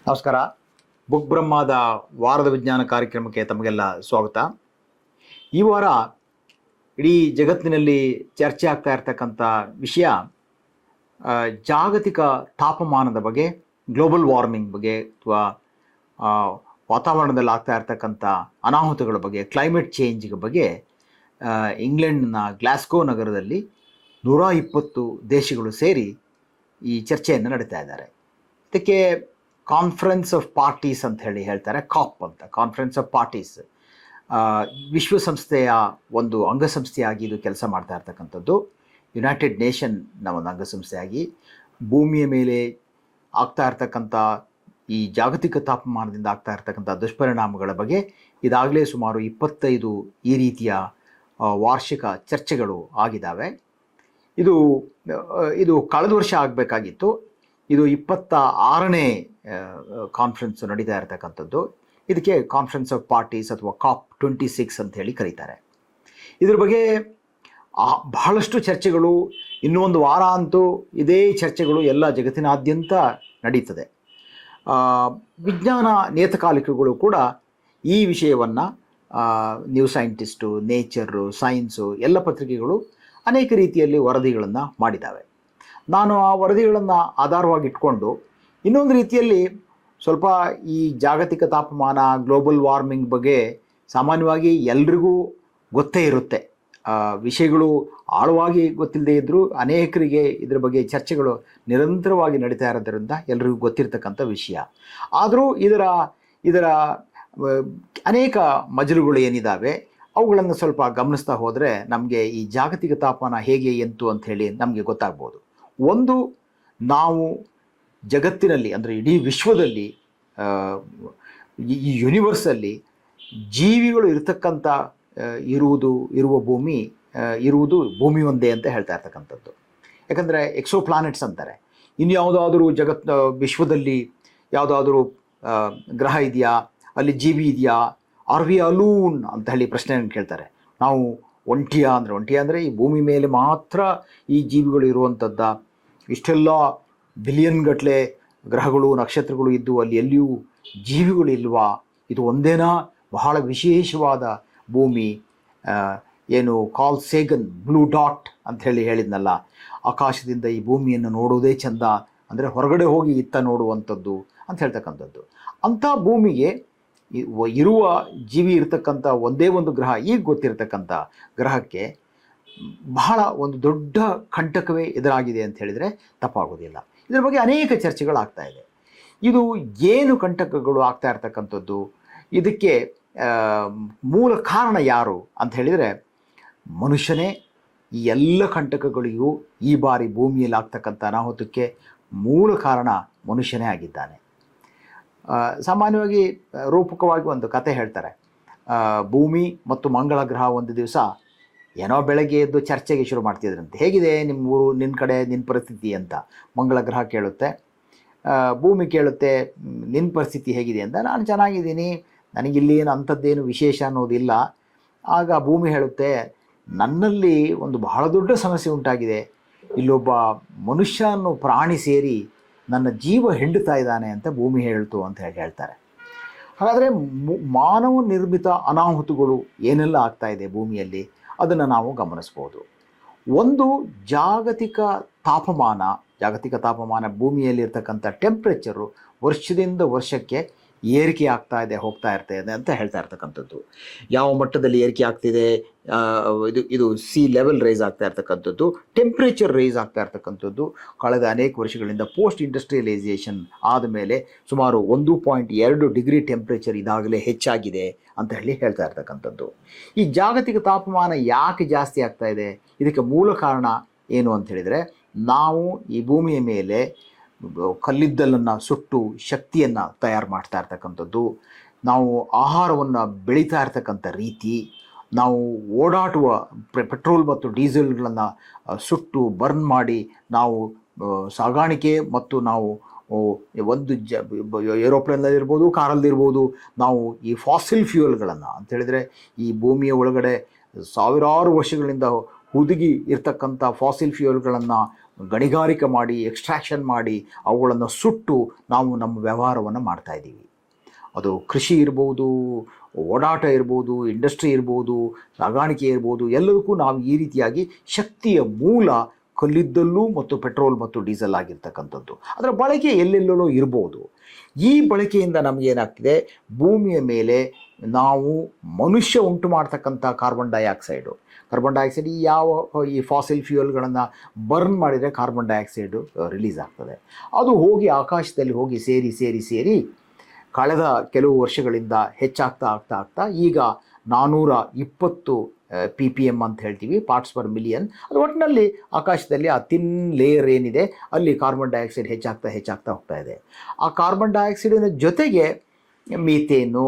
ನಮಸ್ಕಾರ. ಬುಕ್ ಬ್ರಹ್ಮದ ವಾರದ ವಿಜ್ಞಾನ ಕಾರ್ಯಕ್ರಮಕ್ಕೆ ತಮಗೆಲ್ಲ ಸ್ವಾಗತ. ಈ ವಾರ ಇಡೀ ಜಗತ್ತಿನಲ್ಲಿ ಚರ್ಚೆ ಆಗ್ತಾ ಇರ್ತಕ್ಕಂಥ ವಿಷಯ ಜಾಗತಿಕ ತಾಪಮಾನದ ಬಗ್ಗೆ, ಗ್ಲೋಬಲ್ ವಾರ್ಮಿಂಗ್ ಬಗ್ಗೆ, ಅಥವಾ ವಾತಾವರಣದಲ್ಲಿ ಆಗ್ತಾ ಇರ್ತಕ್ಕಂಥ ಅನಾಹುತಗಳ ಬಗ್ಗೆ, ಕ್ಲೈಮೇಟ್ ಚೇಂಜ್ಗೆ ಬಗ್ಗೆ ಇಂಗ್ಲೆಂಡ್ನ ಗ್ಲಾಸ್ಗೋ ನಗರದಲ್ಲಿ 120 ದೇಶಗಳು ಸೇರಿ ಈ ಚರ್ಚೆಯನ್ನು ನಡೀತಾ ಇದ್ದಾರೆ. ಇದಕ್ಕೆ ಕಾನ್ಫರೆನ್ಸ್ ಆಫ್ ಪಾರ್ಟೀಸ್ ಅಂತ ಹೇಳ್ತಾರೆ, ಕಾಪ್ ಅಂತ. ಕಾನ್ಫರೆನ್ಸ್ ಆಫ್ ಪಾರ್ಟೀಸ್ ವಿಶ್ವಸಂಸ್ಥೆಯ ಒಂದು ಅಂಗಸಂಸ್ಥೆಯಾಗಿ ಇದು ಕೆಲಸ ಮಾಡ್ತಾ ಇರ್ತಕ್ಕಂಥದ್ದು. ಯುನೈಟೆಡ್ ನೇಷನ್ನ ಒಂದು ಅಂಗಸಂಸ್ಥೆಯಾಗಿ ಭೂಮಿಯ ಮೇಲೆ ಆಗ್ತಾ ಇರ್ತಕ್ಕಂಥ ಈ ಜಾಗತಿಕ ತಾಪಮಾನದಿಂದ ಆಗ್ತಾ ಇರ್ತಕ್ಕಂಥ ದುಷ್ಪರಿಣಾಮಗಳ ಬಗ್ಗೆ ಇದಾಗಲೇ ಸುಮಾರು 25 ಈ ರೀತಿಯ ವಾರ್ಷಿಕ ಚರ್ಚೆಗಳು ಆಗಿದ್ದಾವೆ. ಇದು ಕಳೆದ ವರ್ಷ ಆಗಬೇಕಾಗಿತ್ತು. ಇದು 26ನೇ ಕಾನ್ಫರೆನ್ಸ್ ನಡೀತಾ ಇರತಕ್ಕಂಥದ್ದು. ಇದಕ್ಕೆ ಕಾನ್ಫರೆನ್ಸ್ ಆಫ್ ಪಾರ್ಟೀಸ್ ಅಥವಾ ಕಾಪ್ 26 ಅಂತ ಹೇಳಿ ಕರೀತಾರೆ. ಇದ್ರ ಬಗ್ಗೆ ಬಹಳಷ್ಟು ಚರ್ಚೆಗಳು, ಇನ್ನೂ ಒಂದು ವಾರ ಅಂತೂ ಇದೇ ಚರ್ಚೆಗಳು ಎಲ್ಲ ಜಗತ್ತಿನಾದ್ಯಂತ ನಡೀತದೆ. ವಿಜ್ಞಾನ ನಿಯತಕಾಲಿಕಗಳು ಕೂಡ ಈ ವಿಷಯವನ್ನು, ನ್ಯೂ ಸೈಂಟಿಸ್ಟು, ನೇಚರು, ಸೈನ್ಸು ಎಲ್ಲ ಪತ್ರಿಕೆಗಳು ಅನೇಕ ರೀತಿಯಲ್ಲಿ ವರದಿಗಳನ್ನು ಮಾಡಿದ್ದಾವೆ. ನಾನು ಆ ವರದಿಗಳನ್ನು ಆಧಾರವಾಗಿಟ್ಕೊಂಡು ಇನ್ನೊಂದು ರೀತಿಯಲ್ಲಿ ಸ್ವಲ್ಪ ಈ ಜಾಗತಿಕ ತಾಪಮಾನ, ಗ್ಲೋಬಲ್ ವಾರ್ಮಿಂಗ್ ಬಗ್ಗೆ ಸಾಮಾನ್ಯವಾಗಿ ಎಲ್ರಿಗೂ ಗೊತ್ತೇ ಇರುತ್ತೆ. ವಿಷಯಗಳು ಆಳವಾಗಿ ಗೊತ್ತಿಲ್ಲದೆ ಇದ್ದರೂ ಅನೇಕರಿಗೆ ಇದರ ಬಗ್ಗೆ ಚರ್ಚೆಗಳು ನಿರಂತರವಾಗಿ ನಡೀತಾ ಇರೋದ್ರಿಂದ ಎಲ್ರಿಗೂ ಗೊತ್ತಿರ್ತಕ್ಕಂಥ ವಿಷಯ. ಆದರೂ ಇದರ ಅನೇಕ ಮಜಲುಗಳು ಏನಿದ್ದಾವೆ ಅವುಗಳನ್ನು ಸ್ವಲ್ಪ ಗಮನಿಸ್ತಾ ಹೋದರೆ ನಮಗೆ ಈ ಜಾಗತಿಕ ತಾಪಮಾನ ಹೇಗೆ ಎಂತು ಅಂಥೇಳಿ ನಮಗೆ ಗೊತ್ತಾಗ್ಬೋದು. ಒಂದು, ನಾವು ಜಗತ್ತಿನಲ್ಲಿ ಅಂದರೆ ಇಡೀ ವಿಶ್ವದಲ್ಲಿ, ಈ ಯೂನಿವರ್ಸಲ್ಲಿ ಜೀವಿಗಳು ಇರತಕ್ಕಂಥ ಇರುವುದು ಭೂಮಿ ಒಂದೇ ಅಂತ ಹೇಳ್ತಾ ಇರ್ತಕ್ಕಂಥದ್ದು. ಯಾಕಂದರೆ ಎಕ್ಸೋ ಪ್ಲಾನೆಟ್ಸ್ ಅಂತಾರೆ. ಇನ್ಯಾವುದಾದ್ರೂ ವಿಶ್ವದಲ್ಲಿ ಯಾವುದಾದ್ರೂ ಗ್ರಹ ಇದೆಯಾ, ಅಲ್ಲಿ ಜೀವಿ ಇದೆಯಾ, ಆರ್ ವಿ ಅಲೂನ್ ಅಂತ ಹೇಳಿ ಪ್ರಶ್ನೆಯನ್ನು ಕೇಳ್ತಾರೆ. ನಾವು ಒಂಟಿಯ ಅಂದರೆ ಈ ಭೂಮಿ ಮೇಲೆ ಮಾತ್ರ ಈ ಜೀವಿಗಳು ಇರುವಂಥದ್ದ, ಇಷ್ಟೆಲ್ಲ ಬಿಲಿಯನ್ ಗಟ್ಟಲೆ ಗ್ರಹಗಳು, ನಕ್ಷತ್ರಗಳು ಇದ್ದು ಅಲ್ಲಿ ಎಲ್ಲಿಯೂ ಜೀವಿಗಳು ಇಲ್ವಾ, ಇದು ಒಂದೇನಾ ಬಹಳ ವಿಶೇಷವಾದ ಭೂಮಿ, ಏನು ಕಾರ್ಲ್ ಸೇಗನ್ ಬ್ಲೂ ಡಾಟ್ ಅಂತ ಹೇಳಿದ್ನಲ್ಲ, ಆಕಾಶದಿಂದ ಈ ಭೂಮಿಯನ್ನು ನೋಡುವುದೇ ಚಂದ, ಅಂದರೆ ಹೊರಗಡೆ ಹೋಗಿ ಇತ್ತ ನೋಡುವಂಥದ್ದು ಅಂತ ಹೇಳ್ತಕ್ಕಂಥದ್ದು. ಅಂಥ ಭೂಮಿಗೆ ಇರುವ ಜೀವಿ ಇರತಕ್ಕಂಥ ಒಂದೇ ಒಂದು ಗ್ರಹ, ಈಗ ಗೊತ್ತಿರತಕ್ಕಂಥ ಗ್ರಹಕ್ಕೆ ಬಹಳ ಒಂದು ದೊಡ್ಡ ಕಂಟಕವೇ ಎದುರಾಗಿದೆ ಅಂತ ಹೇಳಿದರೆ ತಪ್ಪಾಗೋದಿಲ್ಲ. ಇದರ ಬಗ್ಗೆ ಅನೇಕ ಚರ್ಚೆಗಳಾಗ್ತಾ ಇದೆ. ಇದು ಏನು ಕಂಟಕಗಳು ಆಗ್ತಾ ಇರ್ತಕ್ಕಂಥದ್ದು, ಇದಕ್ಕೆ ಮೂಲ ಕಾರಣ ಯಾರು ಅಂತ ಹೇಳಿದರೆ ಮನುಷ್ಯನೇ. ಈ ಎಲ್ಲ ಕಂಟಕಗಳಿಗೂ ಈ ಬಾರಿ ಭೂಮಿಯಲ್ಲಿ ಆಗ್ತಕ್ಕಂಥ ಅನಾಹುತಕ್ಕೆ ಮೂಲ ಕಾರಣ ಮನುಷ್ಯನೇ ಆಗಿದ್ದಾನೆ. ಸಾಮಾನ್ಯವಾಗಿ ರೂಪಕವಾಗಿ ಒಂದು ಕತೆ ಹೇಳ್ತಾರೆ. ಭೂಮಿ ಮತ್ತು ಮಂಗಳ ಗ್ರಹ ಒಂದು ದಿವಸ ಏನೋ ಬೆಳಗ್ಗೆ ಎದ್ದು ಚರ್ಚೆಗೆ ಶುರು ಮಾಡ್ತಿದ್ರಂತೆ. ಹೇಗಿದೆ ನಿಮ್ಮ ಊರು, ನಿನ್ನ ಕಡೆ ನಿನ್ನ ಪರಿಸ್ಥಿತಿ ಅಂತ ಮಂಗಳ ಗ್ರಹ ಕೇಳುತ್ತೆ. ಭೂಮಿ ಕೇಳುತ್ತೆ, ನಿನ್ನ ಪರಿಸ್ಥಿತಿ ಹೇಗಿದೆ ಅಂತ. ನಾನು ಚೆನ್ನಾಗಿದ್ದೀನಿ, ನನಗಿಲ್ಲಿ ಏನು ಅಂಥದ್ದೇನು ವಿಶೇಷ ಅನ್ನೋದಿಲ್ಲ. ಆಗ ಭೂಮಿ ಹೇಳುತ್ತೆ, ನನ್ನಲ್ಲಿ ಒಂದು ಬಹಳ ದೊಡ್ಡ ಸಮಸ್ಯೆ ಉಂಟಾಗಿದೆ. ಇಲ್ಲೊಬ್ಬ ಮನುಷ್ಯ ಅನ್ನೋ ಪ್ರಾಣಿ ಸೇರಿ ನನ್ನ ಜೀವ ಹಿಂಡುತ್ತಾ ಇದ್ದಾನೆ ಅಂತ ಭೂಮಿ ಹೇಳ್ತು ಅಂತ ಹೇಳ್ತಾರೆ. ಹಾಗಾದರೆ ಮಾನವ ನಿರ್ಮಿತ ಅನಾಹುತಗಳು ಏನೆಲ್ಲ ಆಗ್ತಾ ಇದೆ ಭೂಮಿಯಲ್ಲಿ ಅದನ್ನು ನಾವು ಗಮನಿಸ್ಬೋದು. ಒಂದು, ಜಾಗತಿಕ ತಾಪಮಾನ ಭೂಮಿಯಲ್ಲಿರ್ತಕ್ಕಂಥ ಟೆಂಪ್ರೇಚರು ವರ್ಷದಿಂದ ವರ್ಷಕ್ಕೆ ಏರಿಕೆ ಹೋಗ್ತಾ ಇರ್ತದೆ ಅಂತ ಹೇಳ್ತಾ ಇರ್ತಕ್ಕಂಥದ್ದು. ಯಾವ ಮಟ್ಟದಲ್ಲಿ ಏರಿಕೆ ಆಗ್ತಿದೆ, ಇದು ಸಿ ಲೆವೆಲ್ ರೈಸ್ ಆಗ್ತಾ ಇರ್ತಕ್ಕಂಥದ್ದು, ಟೆಂಪ್ರೇಚರ್ ರೈಸ್ ಆಗ್ತಾ ಇರ್ತಕ್ಕಂಥದ್ದು ಕಳೆದ ಅನೇಕ ವರ್ಷಗಳಿಂದ ಪೋಸ್ಟ್ ಇಂಡಸ್ಟ್ರಿಯಲೈಸೇಷನ್ ಆದಮೇಲೆ ಸುಮಾರು 1.2 ಡಿಗ್ರಿ ಟೆಂಪ್ರೇಚರ್ ಇದಾಗಲೇ ಹೆಚ್ಚಾಗಿದೆ ಅಂತ ಹೇಳ್ತಾ ಇರ್ತಕ್ಕಂಥದ್ದು. ಈ ಜಾಗತಿಕ ತಾಪಮಾನ ಯಾಕೆ ಜಾಸ್ತಿ ಆಗ್ತಾ ಇದೆ, ಇದಕ್ಕೆ ಮೂಲ ಕಾರಣ ಏನು ಅಂತ ಹೇಳಿದರೆ, ನಾವು ಈ ಭೂಮಿಯ ಮೇಲೆ ಕಲ್ಲಿದ್ದಲನ್ನು ಸುಟ್ಟು ಶಕ್ತಿಯನ್ನು ತಯಾರು ಮಾಡ್ತಾ ಇರ್ತಕ್ಕಂಥದ್ದು, ನಾವು ಆಹಾರವನ್ನು ಬೆಳೀತಾ ಇರ್ತಕ್ಕಂಥ ರೀತಿ, ನಾವು ಓಡಾಡುವ ಪೆಟ್ರೋಲ್ ಮತ್ತು ಡೀಸೆಲ್ಗಳನ್ನು ಸುಟ್ಟು ಬರ್ನ್ ಮಾಡಿ ನಾವು ಸಾಗಾಣಿಕೆ ಮತ್ತು ನಾವು ಒಂದು ಏರೋಪ್ಲೇನಲ್ಲಿರ್ಬೋದು, ಕಾರಲ್ಲಿರ್ಬೋದು, ನಾವು ಈ ಫಾಸಿಲ್ ಫ್ಯೂಯಲ್ಗಳನ್ನು ಅಂತ ಹೇಳಿದರೆ ಈ ಭೂಮಿಯ ಒಳಗಡೆ ಸಾವಿರಾರು ವರ್ಷಗಳಿಂದ ಹುದುಗಿ ಇರ್ತಕ್ಕಂಥ ಫಾಸಿಲ್ ಫ್ಯೂಯಲ್ಗಳನ್ನು ಗಣಿಗಾರಿಕೆ ಮಾಡಿ ಎಕ್ಸ್ಟ್ರಾಕ್ಷನ್ ಮಾಡಿ ಅವುಗಳನ್ನು ಸುಟ್ಟು ನಾವು ನಮ್ಮ ವ್ಯವಹಾರವನ್ನು ಮಾಡ್ತಾಯಿದ್ದೀವಿ. ಅದು ಕೃಷಿ ಇರ್ಬೋದು, ಓಡಾಟ ಇರ್ಬೋದು, ಇಂಡಸ್ಟ್ರಿ ಇರ್ಬೋದು, ಸಾಗಾಣಿಕೆ ಇರ್ಬೋದು, ಎಲ್ಲದಕ್ಕೂ ನಾವು ಈ ರೀತಿಯಾಗಿ ಶಕ್ತಿಯ ಮೂಲ ಕಲ್ಲಿದ್ದಲು ಮತ್ತು ಪೆಟ್ರೋಲ್ ಮತ್ತು ಡೀಸೆಲ್ ಆಗಿರ್ತಕ್ಕಂಥದ್ದು. ಅದರ ಬಳಕೆ ಎಲ್ಲೆಲ್ಲೋ ಇರ್ಬೋದು. ಈ ಬಳಕೆಯಿಂದ ನಮಗೇನಾಗ್ತಿದೆ, ಭೂಮಿಯ ಮೇಲೆ ನಾವು ಮನುಷ್ಯ ಉಂಟು ಮಾಡ್ತಕ್ಕಂಥ ಕಾರ್ಬನ್ ಡೈಆಕ್ಸೈಡ್ ಈ ಫಾಸಿಲ್ ಫ್ಯೂಯಲ್ಗಳನ್ನು ಬರ್ನ್ ಮಾಡಿದರೆ ಕಾರ್ಬನ್ ಡೈಆಕ್ಸೈಡು ರಿಲೀಸ್ ಆಗ್ತದೆ. ಅದು ಹೋಗಿ ಆಕಾಶದಲ್ಲಿ ಹೋಗಿ ಸೇರಿ ಕಳೆದ ಕೆಲವು ವರ್ಷಗಳಿಂದ ಹೆಚ್ಚಾಗ್ತಾ ಈಗ 420 ppm ಅಂತ ಹೇಳ್ತೀವಿ, ಪಾರ್ಟ್ಸ್ ಪರ್ ಮಿಲಿಯನ್. ಅದು ಒಟ್ಟಿನಲ್ಲಿ ಆಕಾಶದಲ್ಲಿ ಆ ತಿನ್ ಲೇಯರ್ ಏನಿದೆ ಅಲ್ಲಿ ಕಾರ್ಬನ್ ಡೈಆಕ್ಸೈಡ್ ಹೆಚ್ಚಾಗ್ತಾ ಹೋಗ್ತಾ ಇದೆ. ಆ ಕಾರ್ಬನ್ ಡೈಆಕ್ಸೈಡಿನ ಜೊತೆಗೆ ಮೀಥೇನು,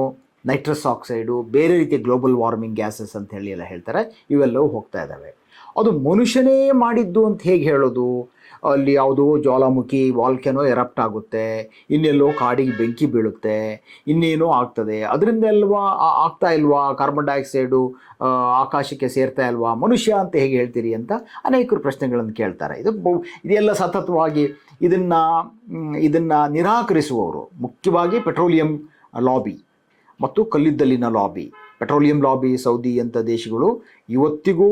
ನೈಟ್ರಸ್ ಆಕ್ಸೈಡು, ಬೇರೆ ರೀತಿಯ ಗ್ಲೋಬಲ್ ವಾರ್ಮಿಂಗ್ ಗ್ಯಾಸಸ್ ಅಂತ ಹೇಳಿ ಎಲ್ಲ ಹೇಳ್ತಾರೆ, ಇವೆಲ್ಲವೂ ಹೋಗ್ತಾ ಇದ್ದಾವೆ. ಅದು ಮನುಷ್ಯನೇ ಮಾಡಿದ್ದು ಅಂತ ಹೇಗೆ ಹೇಳೋದು? ಅಲ್ಲಿ ಯಾವುದೋ ಜ್ವಾಲಾಮುಖಿ ವಾಲ್ಕೆನೋ ಎರಪ್ಟ್ ಆಗುತ್ತೆ, ಇನ್ನೆಲ್ಲೋ ಕಾಡಿಗೆ ಬೆಂಕಿ ಬೀಳುತ್ತೆ, ಇನ್ನೇನೋ ಆಗ್ತದೆ, ಅದರಿಂದ ಆಗ್ತಾ ಇಲ್ವಾ ಕಾರ್ಬನ್ ಡೈಆಕ್ಸೈಡು ಆಕಾಶಕ್ಕೆ ಸೇರ್ತಾ ಇಲ್ವಾ, ಮನುಷ್ಯ ಅಂತ ಹೇಗೆ ಹೇಳ್ತೀರಿ ಅಂತ ಅನೇಕರು ಪ್ರಶ್ನೆಗಳನ್ನು ಕೇಳ್ತಾರೆ. ಇದೆಲ್ಲ ಸತತವಾಗಿ ಇದನ್ನು ನಿರಾಕರಿಸುವವರು ಮುಖ್ಯವಾಗಿ ಪೆಟ್ರೋಲಿಯಂ ಲಾಬಿ ಮತ್ತು ಕಲ್ಲಿದ್ದಲಿನ ಲಾಬಿ. ಪೆಟ್ರೋಲಿಯಂ ಲಾಬಿ, ಸೌದಿ ಅಂಥ ದೇಶಗಳು ಇವತ್ತಿಗೂ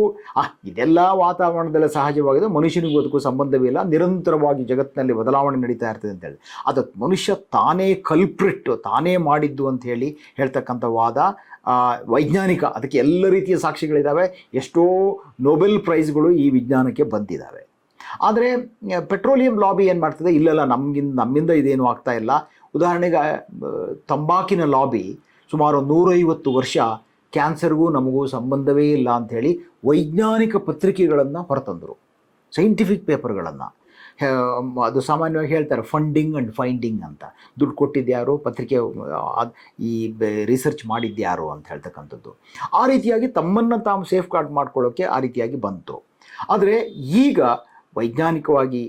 ಇದೆಲ್ಲ ವಾತಾವರಣದಲ್ಲಿ ಸಹಜವಾಗಿದೆ, ಮನುಷ್ಯನಿಗೂ ಅದಕ್ಕೂ ಸಂಬಂಧವೇ ಇಲ್ಲ, ನಿರಂತರವಾಗಿ ಜಗತ್ತಿನಲ್ಲಿ ಬದಲಾವಣೆ ನಡೀತಾ ಇರ್ತದೆ ಅಂತೇಳಿ ಅದು ಮನುಷ್ಯ ತಾನೇ ತಾನೇ ಮಾಡಿದ್ದು ಅಂತ ಹೇಳಿ ಹೇಳ್ತಕ್ಕಂಥ ವಾದ ವೈಜ್ಞಾನಿಕ. ಅದಕ್ಕೆ ಎಲ್ಲ ರೀತಿಯ ಸಾಕ್ಷಿಗಳಿದ್ದಾವೆ. ಎಷ್ಟೋ ನೊಬೆಲ್ ಪ್ರೈಸ್ಗಳು ಈ ವಿಜ್ಞಾನಕ್ಕೆ ಬಂದಿದ್ದಾವೆ. ಆದರೆ ಪೆಟ್ರೋಲಿಯಂ ಲಾಬಿ ಏನು ಮಾಡ್ತದೆ, ಇಲ್ಲೆಲ್ಲ ನಮ್ಮಿಂದ ಇದೇನು ಆಗ್ತಾ ಇಲ್ಲ. ಉದಾಹರಣೆಗೆ ತಂಬಾಕಿನ ಲಾಬಿ ಸುಮಾರು 150 ವರ್ಷ ಕ್ಯಾನ್ಸರ್ಗೂ ನಮಗೂ ಸಂಬಂಧವೇ ಇಲ್ಲ ಅಂಥೇಳಿ ವೈಜ್ಞಾನಿಕ ಪತ್ರಿಕೆಗಳನ್ನು ಹೊರತಂದರು, ಸೈಂಟಿಫಿಕ್ ಪೇಪರ್ಗಳನ್ನು. ಅದು ಸಾಮಾನ್ಯವಾಗಿ ಹೇಳ್ತಾರೆ ಫಂಡಿಂಗ್ ಆ್ಯಂಡ್ ಫೈಂಡಿಂಗ್ ಅಂತ. ದುಡ್ಡು ಕೊಟ್ಟಿದ್ದ್ಯಾರು, ಪತ್ರಿಕೆ ಈ ರಿಸರ್ಚ್ ಮಾಡಿದ್ದ್ಯಾರು ಅಂತ ಹೇಳ್ತಕ್ಕಂಥದ್ದು. ಆ ರೀತಿಯಾಗಿ ತಮ್ಮನ್ನು ತಾವು ಸೇಫ್ ಗಾರ್ಡ್ ಮಾಡ್ಕೊಳ್ಳೋಕ್ಕೆ ಆ ರೀತಿಯಾಗಿ ಬಂತು. ಆದರೆ ಈಗ ವೈಜ್ಞಾನಿಕವಾಗಿ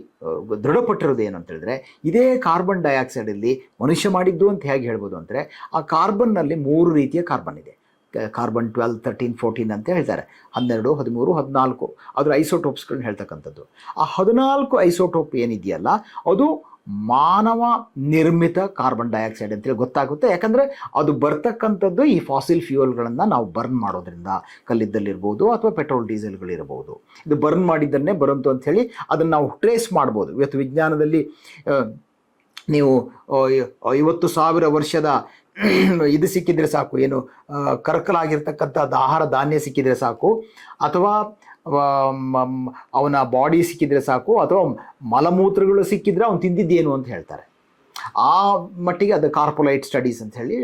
ದೃಢಪಟ್ಟಿರೋದು ಏನು ಅಂತ ಹೇಳಿದ್ರೆ, ಇದೇ ಕಾರ್ಬನ್ ಡೈಆಕ್ಸೈಡಲ್ಲಿ ಮನುಷ್ಯ ಮಾಡಿದ್ದು ಅಂತ ಹೇಗೆ ಹೇಳ್ಬೋದು ಅಂದರೆ, ಆ ಕಾರ್ಬನ್ನಲ್ಲಿ 3 ರೀತಿಯ ಕಾರ್ಬನ್ ಇದೆ. ಕಾರ್ಬನ್ 12, 13, 14 ಅಂತ ಹೇಳ್ತಾರೆ. 12, 13, 14 ಅದರ ಐಸೋಟೋಪ್ಸ್ಗಳನ್ನ ಹೇಳ್ತಕ್ಕಂಥದ್ದು. ಆ 14 ಐಸೋಟೋಪ್ ಏನಿದೆಯಲ್ಲ ಅದು ಮಾನವ ನಿರ್ಮಿತ ಕಾರ್ಬನ್ ಡೈಆಕ್ಸೈಡ್ ಅಂತೇಳಿ ಗೊತ್ತಾಗುತ್ತೆ. ಯಾಕಂದರೆ ಅದು ಬರ್ತಕ್ಕಂಥದ್ದು ಈ ಫಾಸಿಲ್ ಫ್ಯೂಯಲ್ಗಳನ್ನು ನಾವು ಬರ್ನ್ ಮಾಡೋದ್ರಿಂದ, ಕಲ್ಲಿದ್ದಲ್ಲಿರ್ಬೋದು ಅಥವಾ ಪೆಟ್ರೋಲ್ ಡೀಸೆಲ್ಗಳಿರ್ಬೋದು. ಇದು ಬರ್ನ್ ಮಾಡಿದ್ದನ್ನೇ ಬರಂತು ಅಂಥೇಳಿ ಅದನ್ನು ನಾವು ಟ್ರೇಸ್ ಮಾಡ್ಬೋದು. ಇವತ್ತು ವಿಜ್ಞಾನದಲ್ಲಿ ನೀವು 50,000 ವರ್ಷದ ಇದು ಸಿಕ್ಕಿದರೆ ಸಾಕು, ಏನು ಕರಕಲಾಗಿರ್ತಕ್ಕಂಥದ್ದು ಆಹಾರ ಧಾನ್ಯ ಸಿಕ್ಕಿದರೆ ಸಾಕು, ಅಥವಾ ಅವನ ಬಾಡಿ ಸಿಕ್ಕಿದರೆ ಸಾಕು, ಅಥವಾ ಮಲಮೂತ್ರಗಳು ಸಿಕ್ಕಿದರೆ ಅವನು ತಿಂದಿದ್ದೇನು ಅಂತ ಹೇಳ್ತಾರೆ. ಆ ಮಟ್ಟಿಗೆ ಅದು ಕಾರ್ಪೊಲೈಟ್ ಸ್ಟಡೀಸ್ ಅಂತ ಹೇಳಿ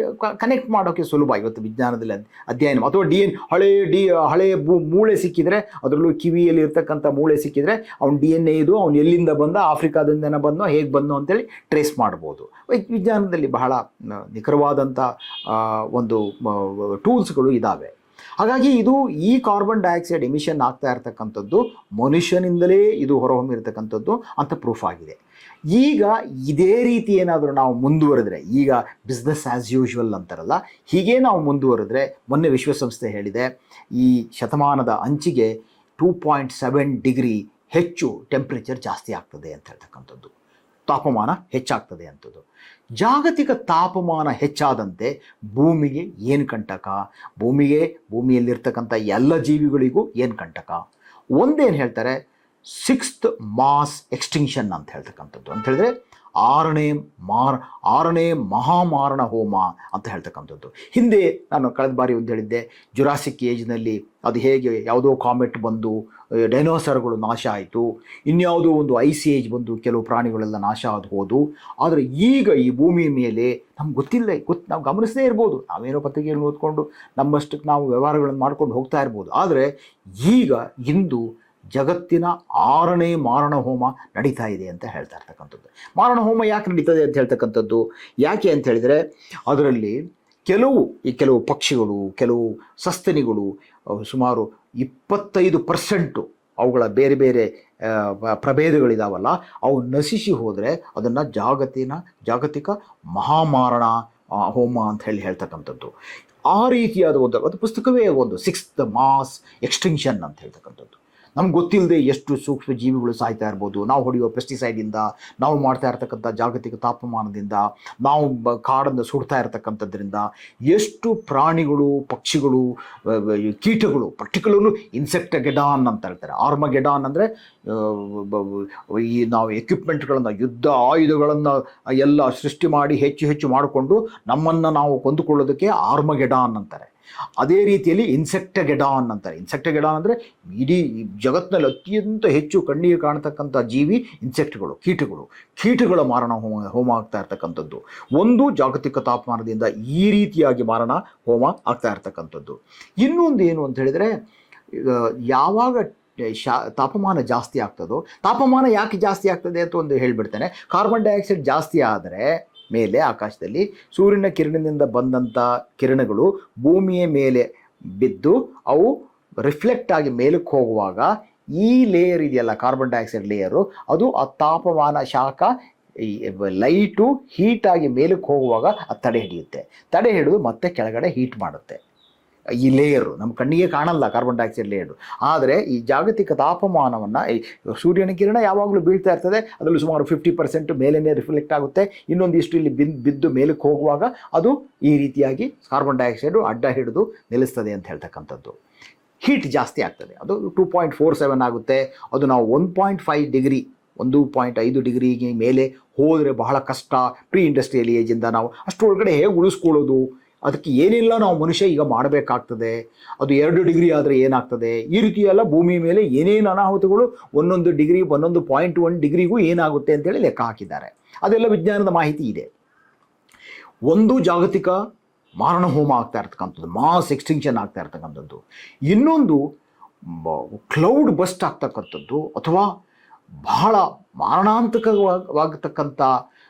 ಕನೆಕ್ಟ್ ಮಾಡೋಕ್ಕೆ ಸುಲಭ ಇವತ್ತು ವಿಜ್ಞಾನದಲ್ಲಿ ಅಧ್ಯಯನ. ಅಥವಾ ಹಳೆಯ ಮೂಳೆ ಸಿಕ್ಕಿದರೆ, ಅದರಲ್ಲೂ ಕಿವಿಯಲ್ಲಿ ಇರ್ತಕ್ಕಂಥ ಮೂಳೆ ಸಿಕ್ಕಿದರೆ ಅವ್ನು DNA ಇದು, ಅವ್ನು ಎಲ್ಲಿಂದ ಬಂದ, ಆಫ್ರಿಕಾದಿಂದನೇ ಬಂದೋ ಹೇಗೆ ಬಂದೋ ಅಂತೇಳಿ ಟ್ರೇಸ್ ಮಾಡ್ಬೋದು. ವಿಜ್ಞಾನದಲ್ಲಿ ಬಹಳ ನಿಖರವಾದಂಥ ಒಂದು ಟೂಲ್ಸ್ಗಳು ಇದ್ದಾವೆ. ಹಾಗಾಗಿ ಈ ಕಾರ್ಬನ್ ಡೈಆಕ್ಸೈಡ್ ಎಮಿಷನ್ ಆಗ್ತಾ ಇರ್ತಕ್ಕಂಥದ್ದು ಮನುಷ್ಯನಿಂದಲೇ ಇದು ಹೊರಹೊಮ್ಮಿರ್ತಕ್ಕಂಥದ್ದು ಅಂತ ಪ್ರೂಫ್ ಆಗಿದೆ. ಈಗ ಇದೇ ರೀತಿ ಏನಾದರೂ ನಾವು ಮುಂದುವರೆದ್ರೆ, ಈಗ ಬಿಸ್ನೆಸ್ ಆ್ಯಸ್ ಯೂಶ್ವಲ್ ಅಂತಾರಲ್ಲ, ಹೀಗೆ ನಾವು ಮುಂದುವರೆದ್ರೆ, ಮೊನ್ನೆ ವಿಶ್ವಸಂಸ್ಥೆ ಹೇಳಿದೆ ಈ ಶತಮಾನದ ಅಂಚಿಗೆ 2.7 ಡಿಗ್ರಿ ಹೆಚ್ಚು ಟೆಂಪ್ರೇಚರ್ ಜಾಸ್ತಿ ಆಗ್ತದೆ ಅಂತ ಹೇಳ್ತಕ್ಕಂಥದ್ದು, ತಾಪಮಾನ ಹೆಚ್ಚಾಗ್ತದೆ ಅಂಥದ್ದು. ಜಾಗತಿಕ ತಾಪಮಾನ ಹೆಚ್ಚಾದಂತೆ ಭೂಮಿಗೆ ಏನು ಕಂಟಕ, ಭೂಮಿಯಲ್ಲಿರ್ತಕ್ಕಂಥ ಎಲ್ಲ ಜೀವಿಗಳಿಗೂ ಏನು ಕಂಟಕ. ಒಂದೇನು ಹೇಳ್ತಾರೆ, 6th ಮಾಸ್ ಎಕ್ಸ್ಟಿಂಕ್ಷನ್ ಅಂತ ಹೇಳ್ತಕ್ಕಂಥದ್ದು. ಅಂತ ಹೇಳಿದ್ರೆ ಆರನೇ ಮಹಾಮಾರಣ ಹೋಮ ಅಂತ ಹೇಳ್ತಕ್ಕಂಥದ್ದು. ಹಿಂದೆ ನಾನು ಕಳೆದ ಬಾರಿ ಒಂದು ಹೇಳಿದ್ದೆ, ಜುರಾಸಿಕ್ ಏಜ್ನಲ್ಲಿ ಅದು ಹೇಗೆ ಯಾವುದೋ ಕಾಮೆಟ್ ಬಂದು ಡೈನೋಸರ್ಗಳು ನಾಶ ಆಯಿತು, ಇನ್ಯಾವುದೋ ಒಂದು ಐಸ್ ಏಜ್ ಬಂದು ಕೆಲವು ಪ್ರಾಣಿಗಳೆಲ್ಲ ನಾಶ ಆದ ಹೋದು. ಆದರೆ ಈಗ ಈ ಭೂಮಿಯ ಮೇಲೆ ನಮ್ಗೆ ಗೊತ್ತಿಲ್ಲ, ನಾವು ಗಮನಿಸದೇ ಇರ್ಬೋದು, ನಾವೇನೋ ಪತ್ರಿಕೆಯನ್ನು ಓದ್ಕೊಂಡು ನಮ್ಮಷ್ಟಕ್ಕೆ ನಾವು ವ್ಯವಹಾರಗಳನ್ನು ಮಾಡ್ಕೊಂಡು ಹೋಗ್ತಾ ಇರ್ಬೋದು. ಆದರೆ ಇಂದು ಜಗತ್ತಿನ 6ನೇ ಮಾರಣ ಹೋಮ ನಡೀತಾ ಇದೆ ಅಂತ ಹೇಳ್ತಾ ಇರ್ತಕ್ಕಂಥದ್ದು. ಮಾರಣ ಹೋಮ ಯಾಕೆ ನಡೀತದೆ ಅಂತ ಹೇಳ್ತಕ್ಕಂಥದ್ದು ಯಾಕೆ ಅಂತ ಹೇಳಿದರೆ, ಅದರಲ್ಲಿ ಕೆಲವು ಪಕ್ಷಿಗಳು, ಕೆಲವು ಸಸ್ತನಿಗಳು, ಸುಮಾರು 25% ಅವುಗಳ ಬೇರೆ ಬೇರೆ ಪ್ರಭೇದಗಳಿದಾವಲ್ಲ, ಅವು ನಶಿಸಿ ಹೋದರೆ ಅದನ್ನು ಜಾಗತಿಕ ಮಹಾಮಾರಣ ಹೋಮ ಅಂತ ಹೇಳ್ತಕ್ಕಂಥದ್ದು. ಆ ರೀತಿಯಾದ ಒಂದು ಪುಸ್ತಕವೇ ಒಂದು 6th ಮಾಸ್ ಎಕ್ಸ್ಟಿಂಕ್ಷನ್ ಅಂತ ಹೇಳ್ತಕ್ಕಂಥದ್ದು. ನಮ್ಗೆ ಗೊತ್ತಿಲ್ಲದೆ ಎಷ್ಟು ಸೂಕ್ಷ್ಮ ಜೀವಿಗಳು ಸಾಯ್ತಾ ಇರ್ಬೋದು. ನಾವು ಹೊಡೆಯುವ ಪೆಸ್ಟಿಸೈಡಿಂದ, ನಾವು ಮಾಡ್ತಾ ಇರ್ತಕ್ಕಂಥ ಜಾಗತಿಕ ತಾಪಮಾನದಿಂದ, ನಾವು ಕಾಡನ್ನು ಸುಡ್ತಾ ಇರ್ತಕ್ಕಂಥದ್ರಿಂದ ಎಷ್ಟು ಪ್ರಾಣಿಗಳು, ಪಕ್ಷಿಗಳು, ಕೀಟಗಳು, ಪರ್ಟಿಕ್ಯುಲರ್ಲಿ ಇನ್ಸೆಕ್ಟಗೆಡಾನ್ ಅಂತ ಹೇಳ್ತಾರೆ. ಆರ್ಮಗೆಡಾನ್ ಅಂದರೆ ಈ ನಾವು ಎಕ್ವಿಪ್ಮೆಂಟ್ಗಳನ್ನು, ಯುದ್ಧ ಆಯುಧಗಳನ್ನು ಎಲ್ಲ ಸೃಷ್ಟಿ ಮಾಡಿ ಹೆಚ್ಚು ಹೆಚ್ಚು ಮಾಡಿಕೊಂಡು ನಮ್ಮನ್ನು ನಾವು ಕೊಂದುಕೊಳ್ಳೋದಕ್ಕೆ ಆರ್ಮಗೆಡಾನ್ ಅಂತಾರೆ. ಅದೇ ರೀತಿಯಲ್ಲಿ ಇನ್ಸೆಕ್ಟಗೆಡಾನ್ ಅಂತಾರೆ. ಇನ್ಸೆಕ್ಟಗೆಡಾನ್ ಅಂದರೆ ಇಡೀ ಜಗತ್ತಿನಲ್ಲಿ ಅತ್ಯಂತ ಹೆಚ್ಚು ಕಣ್ಣಿಗೆ ಕಾಣತಕ್ಕಂಥ ಜೀವಿ ಇನ್ಸೆಕ್ಟ್ಗಳು, ಕೀಟಗಳ ಮಾರಣ ಹೋಮ ಆಗ್ತಾ ಇರ್ತಕ್ಕಂಥದ್ದು. ಒಂದು ಜಾಗತಿಕ ತಾಪಮಾನದಿಂದ ಈ ರೀತಿಯಾಗಿ ಮಾರಣ ಹೋಮ ಆಗ್ತಾ ಇರ್ತಕ್ಕಂಥದ್ದು. ಇನ್ನೊಂದು ಏನು ಅಂತ ಹೇಳಿದರೆ, ಯಾವಾಗ ತಾಪಮಾನ ಜಾಸ್ತಿ ಆಗ್ತದೋ, ತಾಪಮಾನ ಯಾಕೆ ಜಾಸ್ತಿ ಆಗ್ತದೆ ಅಂತ ಒಂದು ಹೇಳಿಬಿಡ್ತೇನೆ. ಕಾರ್ಬನ್ ಡೈಆಕ್ಸೈಡ್ ಜಾಸ್ತಿ ಆದರೆ ಮೇಲೆ ಆಕಾಶದಲ್ಲಿ ಸೂರ್ಯನ ಕಿರಣದಿಂದ ಬಂದಂಥ ಕಿರಣಗಳು ಭೂಮಿಯ ಮೇಲೆ ಬಿದ್ದು ಅವು ರಿಫ್ಲೆಕ್ಟ್ ಆಗಿ ಮೇಲಕ್ಕೆ ಹೋಗುವಾಗ ಈ ಲೇಯರ್ ಇದೆಯಲ್ಲ, ಕಾರ್ಬನ್ ಡೈಆಕ್ಸೈಡ್ ಲೇಯರು, ಅದು ಆ ತಾಪಮಾನ ಶಾಖ ಲೈಟು ಹೀಟಾಗಿ ಮೇಲಕ್ಕೆ ಹೋಗುವಾಗ ಅದು ತಡೆ ಹಿಡಿದು ಮತ್ತೆ ಕೆಳಗಡೆ ಹೀಟ್ ಮಾಡುತ್ತೆ. ಈ ಲೇಯರು ನಮ್ಮ ಕಣ್ಣಿಗೆ ಕಾಣಲ್ಲ, ಕಾರ್ಬನ್ ಡೈಆಕ್ಸೈಡ್ ಲೇಯರು. ಆದರೆ ಈ ಜಾಗತಿಕ ತಾಪಮಾನವನ್ನು, ಸೂರ್ಯನ ಕಿರಣ ಯಾವಾಗಲೂ ಬೀಳ್ತಾ ಇರ್ತದೆ, ಅದರಲ್ಲಿ ಸುಮಾರು 50% ಮೇಲೇ ರಿಫ್ಲೆಕ್ಟ್ ಆಗುತ್ತೆ. ಇನ್ನೊಂದಿಷ್ಟು ಇಲ್ಲಿ ಬಿದ್ದು ಮೇಲಕ್ಕೆ ಹೋಗುವಾಗ ಅದು ಈ ರೀತಿಯಾಗಿ ಕಾರ್ಬನ್ ಡೈಆಕ್ಸೈಡು ಅಡ್ಡ ಹಿಡಿದು ನಿಲ್ಲಿಸ್ತದೆ ಅಂತ ಹೇಳ್ತಕ್ಕಂಥದ್ದು. ಹೀಟ್ ಜಾಸ್ತಿ ಆಗ್ತದೆ, ಅದು 2.47 ಆಗುತ್ತೆ. ಅದು ನಾವು 1.5 ಡಿಗ್ರಿ 1.5 ಡಿಗ್ರಿಗೆ ಮೇಲೆ ಹೋದರೆ ಬಹಳ ಕಷ್ಟ. ಪ್ರೀ ಇಂಡಸ್ಟ್ರಿಯಲ್ ಏಜಿಂದ ನಾವು ಅಷ್ಟರೊಳಗಡೆ ಹೇಗೆ ಉಳಿಸ್ಕೊಳ್ಳೋದು, ಅದಕ್ಕೆ ಏನೆಲ್ಲ ನಾವು ಮನುಷ್ಯ ಈಗ ಮಾಡಬೇಕಾಗ್ತದೆ, ಅದು 2 ಡಿಗ್ರಿ ಆದರೆ ಏನಾಗ್ತದೆ, ಈ ರೀತಿಯೆಲ್ಲ ಭೂಮಿ ಮೇಲೆ ಏನೇನು ಅನಾಹುತಗಳು 1 ಡಿಗ್ರಿ 1.1 ಡಿಗ್ರಿಗೂ ಏನಾಗುತ್ತೆ ಅಂತೇಳಿ ಲೆಕ್ಕ ಹಾಕಿದ್ದಾರೆ. ಅದೆಲ್ಲ ವಿಜ್ಞಾನದ ಮಾಹಿತಿ ಇದೆ. ಒಂದು ಜಾಗತಿಕ ಮಾರಣ ಹೋಮ ಆಗ್ತಾ ಇರ್ತಕ್ಕಂಥದ್ದು, ಮಾಸ್ ಎಕ್ಸ್ಟಿಂಕ್ಷನ್ ಆಗ್ತಾ ಇರ್ತಕ್ಕಂಥದ್ದು. ಇನ್ನೊಂದು ಕ್ಲೌಡ್ ಬಸ್ಟ್ ಆಗ್ತಕ್ಕಂಥದ್ದು, ಅಥವಾ ಬಹಳ ಮಾರಣಾಂತಕವಾಗತಕ್ಕಂಥ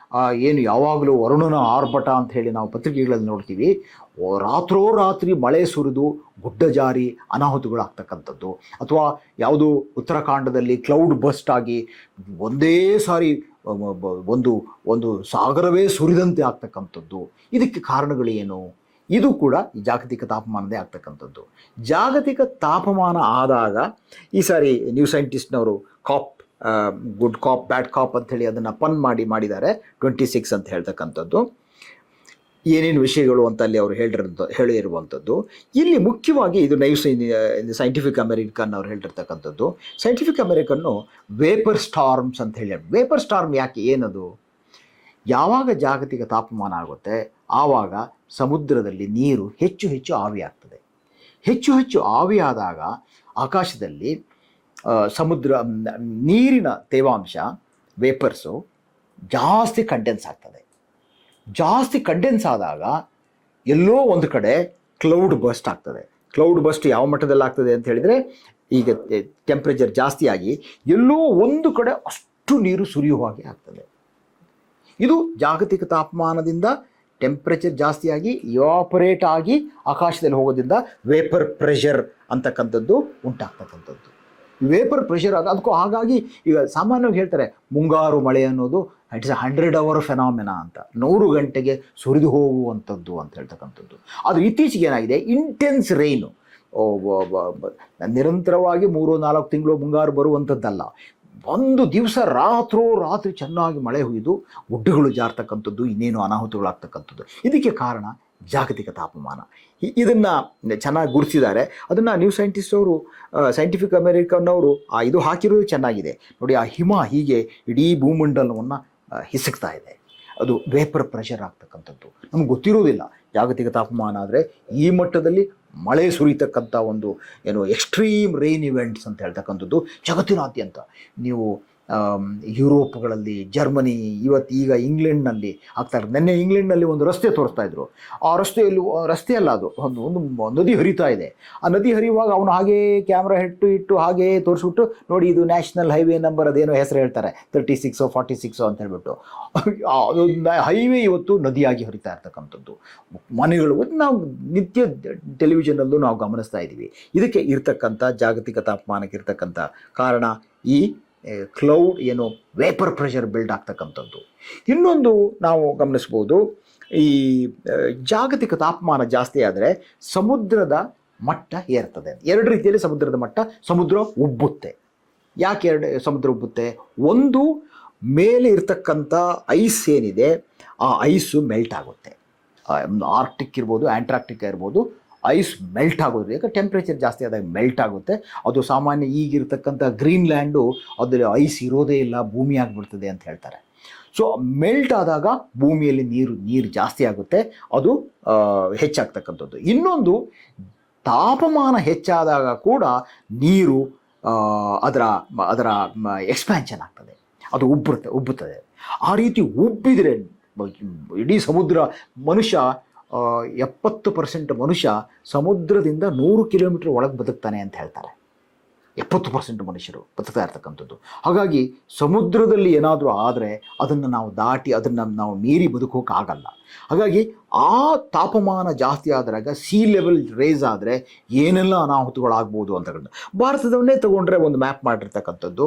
ಏನು ಯಾವಾಗಲೂ ವರುಣನ ಆರ್ಭಟ ಅಂತ ಹೇಳಿ ನಾವು ಪತ್ರಿಕೆಗಳಲ್ಲಿ ನೋಡ್ತೀವಿ. ರಾತ್ರೋರಾತ್ರಿ ಮಳೆ ಸುರಿದು ಗುಡ್ಡ ಜಾರಿ ಅನಾಹುತಗಳಾಗ್ತಕ್ಕಂಥದ್ದು, ಅಥವಾ ಯಾವುದು ಉತ್ತರಾಖಂಡದಲ್ಲಿ ಕ್ಲೌಡ್ ಬಸ್ಟ್ ಆಗಿ ಒಂದೇ ಸಾರಿ ಒಂದು ಸಾಗರವೇ ಸುರಿದಂತೆ ಆಗ್ತಕ್ಕಂಥದ್ದು. ಇದಕ್ಕೆ ಕಾರಣಗಳೇನು? ಇದು ಕೂಡ ಈ ಜಾಗತಿಕ ತಾಪಮಾನದೇ ಆಗ್ತಕ್ಕಂಥದ್ದು. ಜಾಗತಿಕ ತಾಪಮಾನ ಆದಾಗ ಈ ಸಾರಿ ನ್ಯೂ ಸೈಂಟಿಸ್ಟ್ನವರು ಗುಡ್ ಕಾಪ್ ಬ್ಯಾಡ್ ಕಾಪ್ ಅಂಥೇಳಿ ಅದನ್ನು ಮಾಡಿದ್ದಾರೆ 26 ಅಂತ ಹೇಳ್ತಕ್ಕಂಥದ್ದು. ಏನೇನು ವಿಷಯಗಳು ಅಂತ ಅಲ್ಲಿ ಅವರು ಹೇಳಿರುವಂಥದ್ದು. ಇಲ್ಲಿ ಮುಖ್ಯವಾಗಿ ಇದು ಸೈಂಟಿಫಿಕ್ ಅಮೆರಿಕನ್ ಅವ್ರು ಹೇಳಿರ್ತಕ್ಕಂಥದ್ದು. ಸೈಂಟಿಫಿಕ್ ಅಮೆರಿಕನ್ನು ವೇಪರ್ ಸ್ಟಾರ್ಮ್ಸ್ ಅಂತ ಹೇಳಿ. ವೇಪರ್ ಸ್ಟಾರ್ಮ್ ಯಾಕೆ, ಏನದು? ಯಾವಾಗ ಜಾಗತಿಕ ತಾಪಮಾನ ಆಗುತ್ತೆ ಆವಾಗ ಸಮುದ್ರದಲ್ಲಿ ನೀರು ಹೆಚ್ಚು ಹೆಚ್ಚು ಆವಿ ಆಗ್ತದೆ. ಹೆಚ್ಚು ಆವಿಯಾದಾಗ ಆಕಾಶದಲ್ಲಿ ನೀರಿನ ತೇವಾಂಶ ವೇಪರ್ಸು ಜಾಸ್ತಿ ಕಂಡೆನ್ಸ್ ಆಗ್ತದೆ. ಜಾಸ್ತಿ ಕಂಡೆನ್ಸ್ ಆದಾಗ ಎಲ್ಲೋ ಒಂದು ಕಡೆ ಕ್ಲೌಡ್ ಬಸ್ಟ್ ಆಗ್ತದೆ. ಕ್ಲೌಡ್ ಬಸ್ಟ್ ಯಾವ ಮಟ್ಟದಲ್ಲಿ ಆಗ್ತದೆ ಅಂತ ಹೇಳಿದರೆ, ಈಗ ಟೆಂಪ್ರೇಚರ್ ಜಾಸ್ತಿಯಾಗಿ ಎಲ್ಲೋ ಒಂದು ಕಡೆ ಅಷ್ಟು ನೀರು ಸುರಿಯುವ ಹಾಗೆ ಆಗ್ತದೆ. ಇದು ಜಾಗತಿಕ ತಾಪಮಾನದಿಂದ ಟೆಂಪ್ರೇಚರ್ ಜಾಸ್ತಿಯಾಗಿ ಇವಾಪರೇಟ್ ಆಗಿ ಆಕಾಶದಲ್ಲಿ ಹೋಗೋದ್ರಿಂದ ವೇಪರ್ ಪ್ರೆಷರ್ ಅಂತಕ್ಕಂಥದ್ದು ಉಂಟಾಗ್ತಕ್ಕಂಥದ್ದು. ವೇಪರ್ ಪ್ರೆಷರ್ ಅದಕ್ಕೂ ಹಾಗಾಗಿ ಈಗ ಸಾಮಾನ್ಯವಾಗಿ ಹೇಳ್ತಾರೆ ಮುಂಗಾರು ಮಳೆ ಅನ್ನೋದು ಇಟ್ಸ್ 100 hour ಫೆನಾಮಿನಾ ಅಂತ, 100 ಗಂಟೆಗೆ ಸುರಿದು ಹೋಗುವಂಥದ್ದು ಅಂತ ಹೇಳ್ತಕ್ಕಂಥದ್ದು. ಅದು ಇತ್ತೀಚೆಗೆ ಏನಾಗಿದೆ, ಇಂಟೆನ್ಸ್ ರೈನು, ನಿರಂತರವಾಗಿ 3-4 ತಿಂಗಳು ಮುಂಗಾರು ಬರುವಂಥದ್ದಲ್ಲ, ಒಂದು ದಿವಸ ರಾತ್ರಿ ಚೆನ್ನಾಗಿ ಮಳೆ ಹುಯ್ದು ಗುಡ್ಡಗಳು ಜಾರ್ತಕ್ಕಂಥದ್ದು, ಇನ್ನೇನು ಅನಾಹುತಗಳಾಗ್ತಕ್ಕಂಥದ್ದು. ಇದಕ್ಕೆ ಕಾರಣ ಜಾಗತಿಕ ತಾಪಮಾನ. ಇದನ್ನು ಚೆನ್ನಾಗಿ ಗುರುತಿಸಿದ್ದಾರೆ. ಅದನ್ನು ನ್ಯೂ ಸೈಂಟಿಸ್ಟ್ ಅವರು, ಸೈಂಟಿಫಿಕ್ ಅಮೆರಿಕನ್ನವರು ಇದು ಹಾಕಿರೋದು ಚೆನ್ನಾಗಿದೆ ನೋಡಿ. ಆ ಹಿಮ ಹೀಗೆ ಇಡೀ ಭೂಮಂಡಲವನ್ನು ಹಿಸುಕ್ತಾ ಇದೆ, ಅದು ವೇಪರ್ ಪ್ರೆಷರ್ ಆಗ್ತಕ್ಕಂಥದ್ದು. ನಮ್ಗೆ ಗೊತ್ತಿರೋದಿಲ್ಲ ಜಾಗತಿಕ ತಾಪಮಾನ ಆದರೆ ಈ ಮಟ್ಟದಲ್ಲಿ ಮಳೆ ಸುರಿತಕ್ಕಂಥ ಒಂದು ಎಕ್ಸ್ಟ್ರೀಮ್ ರೈನ್ ಇವೆಂಟ್ಸ್ ಅಂತ ಹೇಳ್ತಕ್ಕಂಥದ್ದು ಜಗತ್ತಿನಾದ್ಯಂತ. ನೀವು ಯುರೋಪ್ಗಳಲ್ಲಿ, ಜರ್ಮನಿ, ಈಗ ಇಂಗ್ಲೆಂಡ್ನಲ್ಲಿ ಆಗ್ತಾರೆ. ನಿನ್ನೆ ಇಂಗ್ಲೆಂಡ್ನಲ್ಲಿ ಒಂದು ರಸ್ತೆ ತೋರಿಸ್ತಾ ಇದ್ರು. ಆ ರಸ್ತೆ ಅಲ್ಲ, ಅದು ಒಂದು ನದಿ ಹರಿತಾ ಇದೆ. ಆ ನದಿ ಹರಿಯುವಾಗ ಅವನು ಹಾಗೇ ಕ್ಯಾಮ್ರಾ ಇಟ್ಟು ಹಾಗೇ ತೋರಿಸ್ಬಿಟ್ಟು, ನೋಡಿ ಇದು ನ್ಯಾಷನಲ್ ಹೈವೇ ನಂಬರ್, ಅದೇನೋ ಹೆಸರು ಹೇಳ್ತಾರೆ 36 46 ಅಂತ ಹೇಳ್ಬಿಟ್ಟು, ಹೈವೇ ಇವತ್ತು ನದಿಯಾಗಿ ಹರಿತಾ ಇರ್ತಕ್ಕಂಥದ್ದು. ಮನೆಗಳು ನಾವು ನಿತ್ಯ ಟೆಲಿವಿಷನಲ್ಲೂ ನಾವು ಗಮನಿಸ್ತಾ ಇದ್ದೀವಿ. ಇದಕ್ಕೆ ಇರ್ತಕ್ಕಂಥ ಜಾಗತಿಕ ತಾಪಮಾನಕ್ಕೆ ಇರ್ತಕ್ಕಂಥ ಕಾರಣ ಈ ಕ್ಲೌಡ್ ವೇಪರ್ ಪ್ರೆಷರ್ ಬಿಲ್ಡ್ ಆಗ್ತಕ್ಕಂಥದ್ದು. ಇನ್ನೊಂದು ನಾವು ಗಮನಿಸ್ಬೋದು, ಈ ಜಾಗತಿಕ ತಾಪಮಾನ ಜಾಸ್ತಿ ಆದರೆ ಸಮುದ್ರದ ಮಟ್ಟ ಏರ್ತದೆ. ಎರಡು ರೀತಿಯಲ್ಲಿ ಸಮುದ್ರದ ಮಟ್ಟ, ಸಮುದ್ರ ಉಬ್ಬುತ್ತೆ. ಯಾಕೆ ಸಮುದ್ರ ಉಬ್ಬುತ್ತೆ? ಒಂದು, ಮೇಲೆ ಇರ್ತಕ್ಕಂಥ ಐಸ್ ಏನಿದೆ ಆ ಐಸು ಮೆಲ್ಟ್ ಆಗುತ್ತೆ. ಆರ್ಟಿಕ್ ಇರ್ಬೋದು, ಆಂಟಾರ್ಕ್ಟಿಕಾ ಇರ್ಬೋದು, ಐಸ್ ಮೆಲ್ಟ್ ಆಗೋದು. ಯಾಕೆ ಟೆಂಪ್ರೇಚರ್ ಜಾಸ್ತಿ ಆದಾಗ ಮೆಲ್ಟ್ ಆಗುತ್ತೆ. ಅದು ಸಾಮಾನ್ಯ ಈಗಿರ್ತಕ್ಕಂಥ ಗ್ರೀನ್ಲ್ಯಾಂಡು ಅದರಲ್ಲಿ ಐಸ್ ಇರೋದೇ ಇಲ್ಲ, ಭೂಮಿ ಆಗಿಬಿಡ್ತದೆ ಅಂತ ಹೇಳ್ತಾರೆ. ಸೊ ಮೆಲ್ಟ್ ಆದಾಗ ಭೂಮಿಯಲ್ಲಿ ನೀರು ಜಾಸ್ತಿ ಆಗುತ್ತೆ, ಅದು ಹೆಚ್ಚಾಗ್ತಕ್ಕಂಥದ್ದು. ಇನ್ನೊಂದು, ತಾಪಮಾನ ಹೆಚ್ಚಾದಾಗ ಕೂಡ ನೀರು ಅದರ ಎಕ್ಸ್ಪ್ಯಾನ್ಷನ್ ಆಗ್ತದೆ, ಅದು ಉಬ್ಬುತ್ತದೆ. ಆ ರೀತಿ ಉಬ್ಬಿದರೆ ಇಡೀ ಸಮುದ್ರ, ಮನುಷ್ಯ 70% ಮನುಷ್ಯ ಸಮುದ್ರದಿಂದ 100 ಕಿಲೋಮೀಟರ್ ಒಳಗೆ ಬದುಕ್ತಾನೆ ಅಂತ ಹೇಳ್ತಾರೆ. 70% ಮನುಷ್ಯರು ಬದುಕ್ತಾ ಇರ್ತಕ್ಕಂಥದ್ದು. ಹಾಗಾಗಿ ಸಮುದ್ರದಲ್ಲಿ ಏನಾದರೂ ಆದರೆ ಅದನ್ನು ನಾವು ದಾಟಿ, ಅದನ್ನು ನಾವು ಮೀರಿ ಬದುಕೋಕ್ಕಾಗಲ್ಲ. ಹಾಗಾಗಿ ಆ ತಾಪಮಾನ ಜಾಸ್ತಿ ಆದಾಗ, ಸೀ ಲೆವೆಲ್ ರೇಸ್ ಆದರೆ ಏನೆಲ್ಲ ಅನಾಹುತಗಳಾಗ್ಬೋದು ಅಂತ ಭಾರತದವನ್ನೇ ತಗೊಂಡ್ರೆ ಒಂದು ಮ್ಯಾಪ್ ಮಾಡಿರ್ತಕ್ಕಂಥದ್ದು.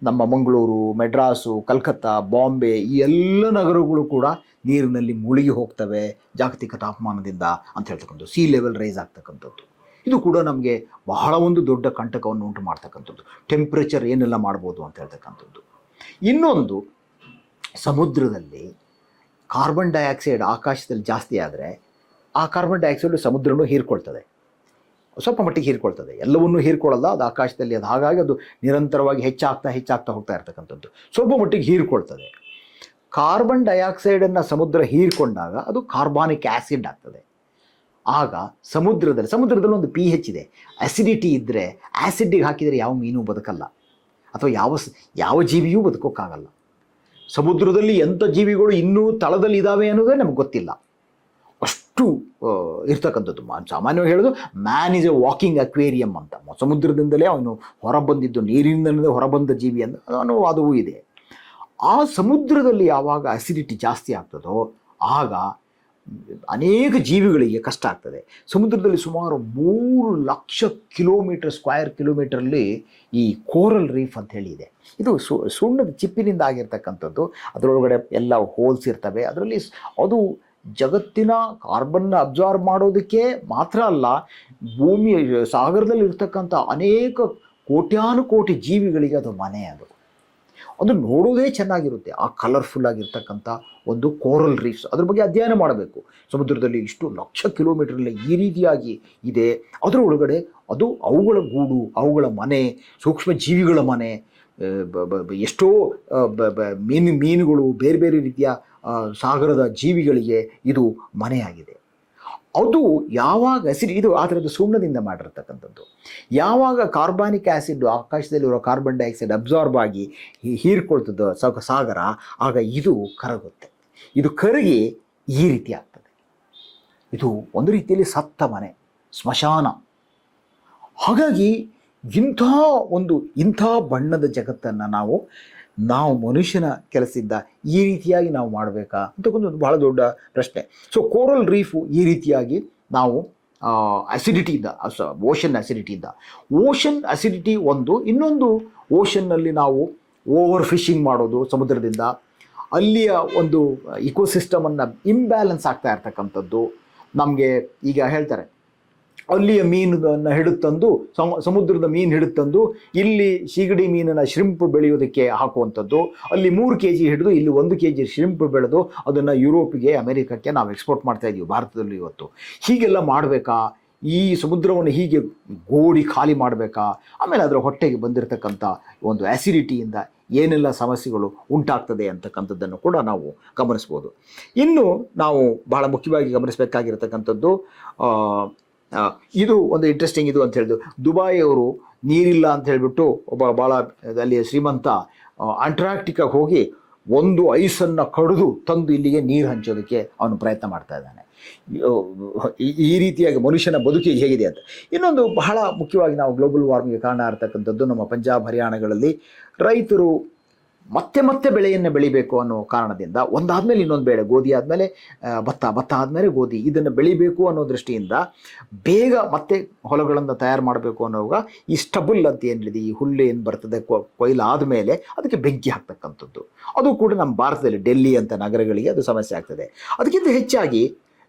ನಮ್ಮ ಮಂಗಳೂರು, ಮೆಡ್ರಾಸು, ಕಲ್ಕತ್ತಾ, ಬಾಂಬೆ, ಈ ಎಲ್ಲ ನಗರಗಳು ಕೂಡ ನೀರಿನಲ್ಲಿ ಮುಳುಗಿ ಹೋಗ್ತವೆ ಜಾಗತಿಕ ತಾಪಮಾನದಿಂದ ಅಂತ ಹೇಳ್ತಕ್ಕಂಥದ್ದು, ಸೀ ಲೆವೆಲ್ ರೈಸ್ ಆಗ್ತಕ್ಕಂಥದ್ದು. ಇದು ಕೂಡ ನಮಗೆ ಬಹಳ ಒಂದು ದೊಡ್ಡ ಕಂಟಕವನ್ನು ಉಂಟು ಮಾಡ್ತಕ್ಕಂಥದ್ದು. ಟೆಂಪ್ರೇಚರ್ ಏನೆಲ್ಲ ಮಾಡ್ಬೋದು ಅಂತ ಹೇಳ್ತಕ್ಕಂಥದ್ದು. ಇನ್ನೊಂದು, ಸಮುದ್ರದಲ್ಲಿ ಕಾರ್ಬನ್ ಡೈಆಕ್ಸೈಡ್ ಆಕಾಶದಲ್ಲಿ ಜಾಸ್ತಿ ಆದರೆ ಆ ಕಾರ್ಬನ್ ಡೈಆಕ್ಸೈಡ್ ಸಮುದ್ರನೂ ಹೀರ್ಕೊಳ್ತದೆ, ಸ್ವಲ್ಪ ಮಟ್ಟಿಗೆ ಹೀರ್ಕೊಳ್ತದೆ, ಎಲ್ಲವನ್ನೂ ಹೀರ್ಕೊಳ್ಳಲ್ಲ ಅದು ಆಕಾಶದಲ್ಲಿ. ಅದು ಹಾಗಾಗಿ ಅದು ನಿರಂತರವಾಗಿ ಹೆಚ್ಚಾಗ್ತಾ ಹೋಗ್ತಾ ಇರ್ತಕ್ಕಂಥದ್ದು, ಸ್ವಲ್ಪ ಮಟ್ಟಿಗೆ ಹೀರ್ಕೊಳ್ತದೆ. ಕಾರ್ಬನ್ ಡೈಆಕ್ಸೈಡನ್ನು ಸಮುದ್ರ ಹೀರ್ಕೊಂಡಾಗ ಅದು ಕಾರ್ಬಾನಿಕ್ ಆ್ಯಸಿಡ್ ಆಗ್ತದೆ. ಆಗ ಸಮುದ್ರದಲ್ಲಿ ಒಂದು pH ಇದೆ. ಅಸಿಡಿಟಿ ಇದ್ದರೆ, ಆ್ಯಸಿಡ್ಡಿಗೆ ಹಾಕಿದರೆ ಯಾವ ಮೀನು ಬದುಕಲ್ಲ, ಅಥವಾ ಯಾವ ಜೀವಿಯೂ ಬದುಕೋಕ್ಕಾಗಲ್ಲ. ಸಮುದ್ರದಲ್ಲಿ ಎಂಥ ಜೀವಿಗಳು ಇನ್ನೂ ತಳದಲ್ಲಿ ಇದ್ದಾವೆ ಅನ್ನೋದೇ ನಮಗೆ ಗೊತ್ತಿಲ್ಲ, ಅಷ್ಟು ಇರ್ತಕ್ಕಂಥದ್ದು. ಸಾಮಾನ್ಯವಾಗಿ ಹೇಳೋದು man is A walking aquarium ಅಂತ. ಸಮುದ್ರದಿಂದಲೇ ಅವನು ಹೊರಬಂದಿದ್ದು, ನೀರಿನಿಂದಲೇ ಹೊರಬಂದ ಜೀವಿ ಅನ್ನೋ ವಾದವೂ ಇದೆ. ಆ ಸಮುದ್ರದಲ್ಲಿ ಯಾವಾಗ ಅಸಿಡಿಟಿ ಜಾಸ್ತಿ ಆಗ್ತದೋ ಆಗ ಅನೇಕ ಜೀವಿಗಳಿಗೆ ಕಷ್ಟ ಆಗ್ತದೆ. ಸಮುದ್ರದಲ್ಲಿ ಸುಮಾರು 3 ಲಕ್ಷ ಸ್ಕ್ವೇರ್ ಕಿಲೋಮೀಟ್ರಲ್ಲಿ ಈ ಕೋರಲ್ ರೀಫ್ ಅಂತ ಹೇಳಿ ಇದೆ. ಇದು ಸುಣ್ಣದ ಚಿಪ್ಪಿನಿಂದ ಆಗಿರ್ತಕ್ಕಂಥದ್ದು. ಅದರೊಳಗಡೆ ಎಲ್ಲ ಹೋಲ್ಸ್ ಇರ್ತವೆ. ಅದರಲ್ಲಿ ಅದು ಜಗತ್ತಿನ ಕಾರ್ಬನ್ನ ಅಬ್ಸಾರ್ಬ್ ಮಾಡೋದಕ್ಕೆ ಮಾತ್ರ ಅಲ್ಲ, ಭೂಮಿಯ ಸಾಗರದಲ್ಲಿ ಇರ್ತಕ್ಕಂಥ ಅನೇಕ ಕೋಟ್ಯಾನುಕೋಟಿ ಜೀವಿಗಳಿಗೆ ಅದು ಮನೆ. ಅದು ನೋಡೋದೇ ಚೆನ್ನಾಗಿರುತ್ತೆ. ಆ ಕಲರ್ಫುಲ್ ಆಗಿರ್ತಕ್ಕಂಥ ಒಂದು ಕೋರಲ್ ರೀಫ್ಸ್, ಅದ್ರ ಬಗ್ಗೆ ಅಧ್ಯಯನ ಮಾಡಬೇಕು. ಸಮುದ್ರದಲ್ಲಿ ಇಷ್ಟು ಲಕ್ಷ ಕಿಲೋಮೀಟ್ರಲ್ಲಿ ಈ ರೀತಿಯಾಗಿ ಇದೆ. ಅದರ ಒಳಗಡೆ ಅದು ಅವುಗಳ ಗೂಡು, ಅವುಗಳ ಮನೆ, ಸೂಕ್ಷ್ಮ ಜೀವಿಗಳ ಮನೆ, ಎಷ್ಟೋ ಮೀನುಗಳು, ಬೇರೆ ಬೇರೆ ರೀತಿಯ ಸಾಗರದ ಜೀವಿಗಳಿಗೆ ಇದು ಮನೆಯಾಗಿದೆ. ಅದು ಯಾವಾಗ ಇದು ಆ ಥರದ ಸುಣ್ಣದಿಂದ ಮಾಡಿರ್ತಕ್ಕಂಥದ್ದು. ಯಾವಾಗ ಕಾರ್ಬಾನಿಕ್ ಆ್ಯಸಿಡ್, ಆಕಾಶದಲ್ಲಿರೋ ಕಾರ್ಬನ್ ಡೈಆಕ್ಸೈಡ್ ಅಬ್ಸಾರ್ಬ್ ಆಗಿ ಹೀರ್ಕೊಳ್ತದೋ ಸಾಗರ, ಆಗ ಇದು ಕರಗುತ್ತೆ. ಇದು ಕರಗಿ ಈ ರೀತಿ ಆಗ್ತದೆ. ಇದು ಒಂದು ರೀತಿಯಲ್ಲಿ ಸತ್ತ ಮನೆ, ಸ್ಮಶಾನ. ಹಾಗಾಗಿ ಇಂಥ ಬಣ್ಣದ ಜಗತ್ತನ್ನು ನಾವು ಮನುಷ್ಯನ ಕೆಲಸದಿಂದ ಈ ರೀತಿಯಾಗಿ ನಾವು ಮಾಡಬೇಕಾ ಅಂತಕ್ಕಂಥ ಬಹಳ ದೊಡ್ಡ ಪ್ರಶ್ನೆ. ಸೊ ಕೋರಲ್ ರೀಫು ಈ ರೀತಿಯಾಗಿ ನಾವು ಅಸಿಡಿಟಿಯಿಂದ, ಓಷನ್ ಅಸಿಡಿಟಿ ಒಂದು. ಇನ್ನೊಂದು, ಓಷನ್ನಲ್ಲಿ ನಾವು ಓವರ್ ಫಿಶಿಂಗ್ ಮಾಡೋದು ಸಮುದ್ರದಿಂದ, ಅಲ್ಲಿಯ ಒಂದು ಇಕೋಸಿಸ್ಟಮನ್ನು ಇಂಬ್ಯಾಲೆನ್ಸ್ ಆಗ್ತಾ ಇರ್ತಕ್ಕಂಥದ್ದು. ನಮಗೆ ಈಗ ಹೇಳ್ತಾರೆ, ಅಲ್ಲಿಯ ಮೀನನ್ನು ಹಿಡಿತಂದು, ಸಮುದ್ರದ ಮೀನು ಹಿಡಿತಂದು ಇಲ್ಲಿ ಸೀಗಡಿ ಮೀನನ್ನು ಶ್ರಿಂಪ್ ಬೆಳೆಯೋದಕ್ಕೆ ಹಾಕುವಂಥದ್ದು. ಅಲ್ಲಿ 3 kg ಹಿಡಿದು ಇಲ್ಲಿ 1 kg ಶ್ರಿಂಪ್ ಬೆಳೆದು ಅದನ್ನು ಯುರೋಪಿಗೆ, ಅಮೆರಿಕಕ್ಕೆ ನಾವು ಎಕ್ಸ್ಪೋರ್ಟ್ ಮಾಡ್ತಾ ಇದ್ದೀವಿ ಭಾರತದಲ್ಲಿ ಇವತ್ತು. ಹೀಗೆಲ್ಲ ಮಾಡಬೇಕಾ? ಈ ಸಮುದ್ರವನ್ನು ಹೀಗೆ ಗೋಡಿ ಖಾಲಿ ಮಾಡಬೇಕಾ? ಆಮೇಲೆ ಅದರ ಹೊಟ್ಟೆಗೆ ಬಂದಿರತಕ್ಕಂಥ ಒಂದು ಆ್ಯಸಿಡಿಟಿಯಿಂದ ಏನೆಲ್ಲ ಸಮಸ್ಯೆಗಳು ಉಂಟಾಗ್ತದೆ ಅಂತಕ್ಕಂಥದ್ದನ್ನು ಕೂಡ ನಾವು ಗಮನಿಸ್ಬೋದು. ಇನ್ನು ನಾವು ಬಹಳ ಮುಖ್ಯವಾಗಿ ಗಮನಿಸಬೇಕಾಗಿರತಕ್ಕಂಥದ್ದು, ಇದು ಒಂದು ಇಂಟ್ರೆಸ್ಟಿಂಗ್ ಇದು ಅಂತ ಹೇಳಿದ್ರು. ದುಬಾಯಿಯವರು ನೀರಿಲ್ಲ ಅಂತ ಹೇಳಿಬಿಟ್ಟು ಒಬ್ಬ ಭಾಳ ಅಲ್ಲಿ ಶ್ರೀಮಂತ ಅಂಟಾರ್ಕ್ಟಿಕಾಗೆ ಹೋಗಿ ಒಂದು ಐಸನ್ನು ಕಡಿದು ತಂದು ಇಲ್ಲಿಗೆ ನೀರು ಹಂಚೋದಕ್ಕೆ ಅವನು ಪ್ರಯತ್ನ ಮಾಡ್ತಾ ಇದ್ದಾನೆ. ಈ ರೀತಿಯಾಗಿ ಮನುಷ್ಯನ ಬದುಕಿಗೆ ಹೇಗಿದೆ ಅಂತ. ಇನ್ನೊಂದು ಬಹಳ ಮುಖ್ಯವಾಗಿ ನಾವು ಗ್ಲೋಬಲ್ ವಾರ್ಮಿಂಗ್ಗೆ ಕಾರಣ ಇರತಕ್ಕಂಥದ್ದು, ನಮ್ಮ ಪಂಜಾಬ್ ಹರಿಯಾಣಗಳಲ್ಲಿ ರೈತರು ಮತ್ತೆ ಬೆಳೆಯನ್ನು ಬೆಳಿಬೇಕು ಅನ್ನೋ ಕಾರಣದಿಂದ ಒಂದಾದಮೇಲೆ ಇನ್ನೊಂದು ಬೆಳೆ, ಗೋಧಿ ಆದಮೇಲೆ ಭತ್ತ ಆದಮೇಲೆ ಗೋಧಿ, ಇದನ್ನು ಬೆಳಿಬೇಕು ಅನ್ನೋ ದೃಷ್ಟಿಯಿಂದ ಬೇಗ ಮತ್ತೆ ಹೊಲಗಳನ್ನು ತಯಾರು ಮಾಡಬೇಕು ಅನ್ನೋವಾಗ ಈ ಸ್ಟಬಲ್ ಅಂತ ಏನಿದೆ, ಈ ಹುಲ್ಲು ಏನು ಬರ್ತದೆ ಕೊಯ್ಲಾದ ಮೇಲೆ ಅದಕ್ಕೆ ಬೆಂಕಿ ಹಾಕ್ತಕ್ಕಂಥದ್ದು, ಅದು ಕೂಡ ನಮ್ಮ ಭಾರತದಲ್ಲಿ ಡೆಲ್ಲಿ ಅಂತ ನಗರಗಳಿಗೆ ಅದು ಸಮಸ್ಯೆ ಆಗ್ತದೆ. ಅದಕ್ಕಿಂತ ಹೆಚ್ಚಾಗಿ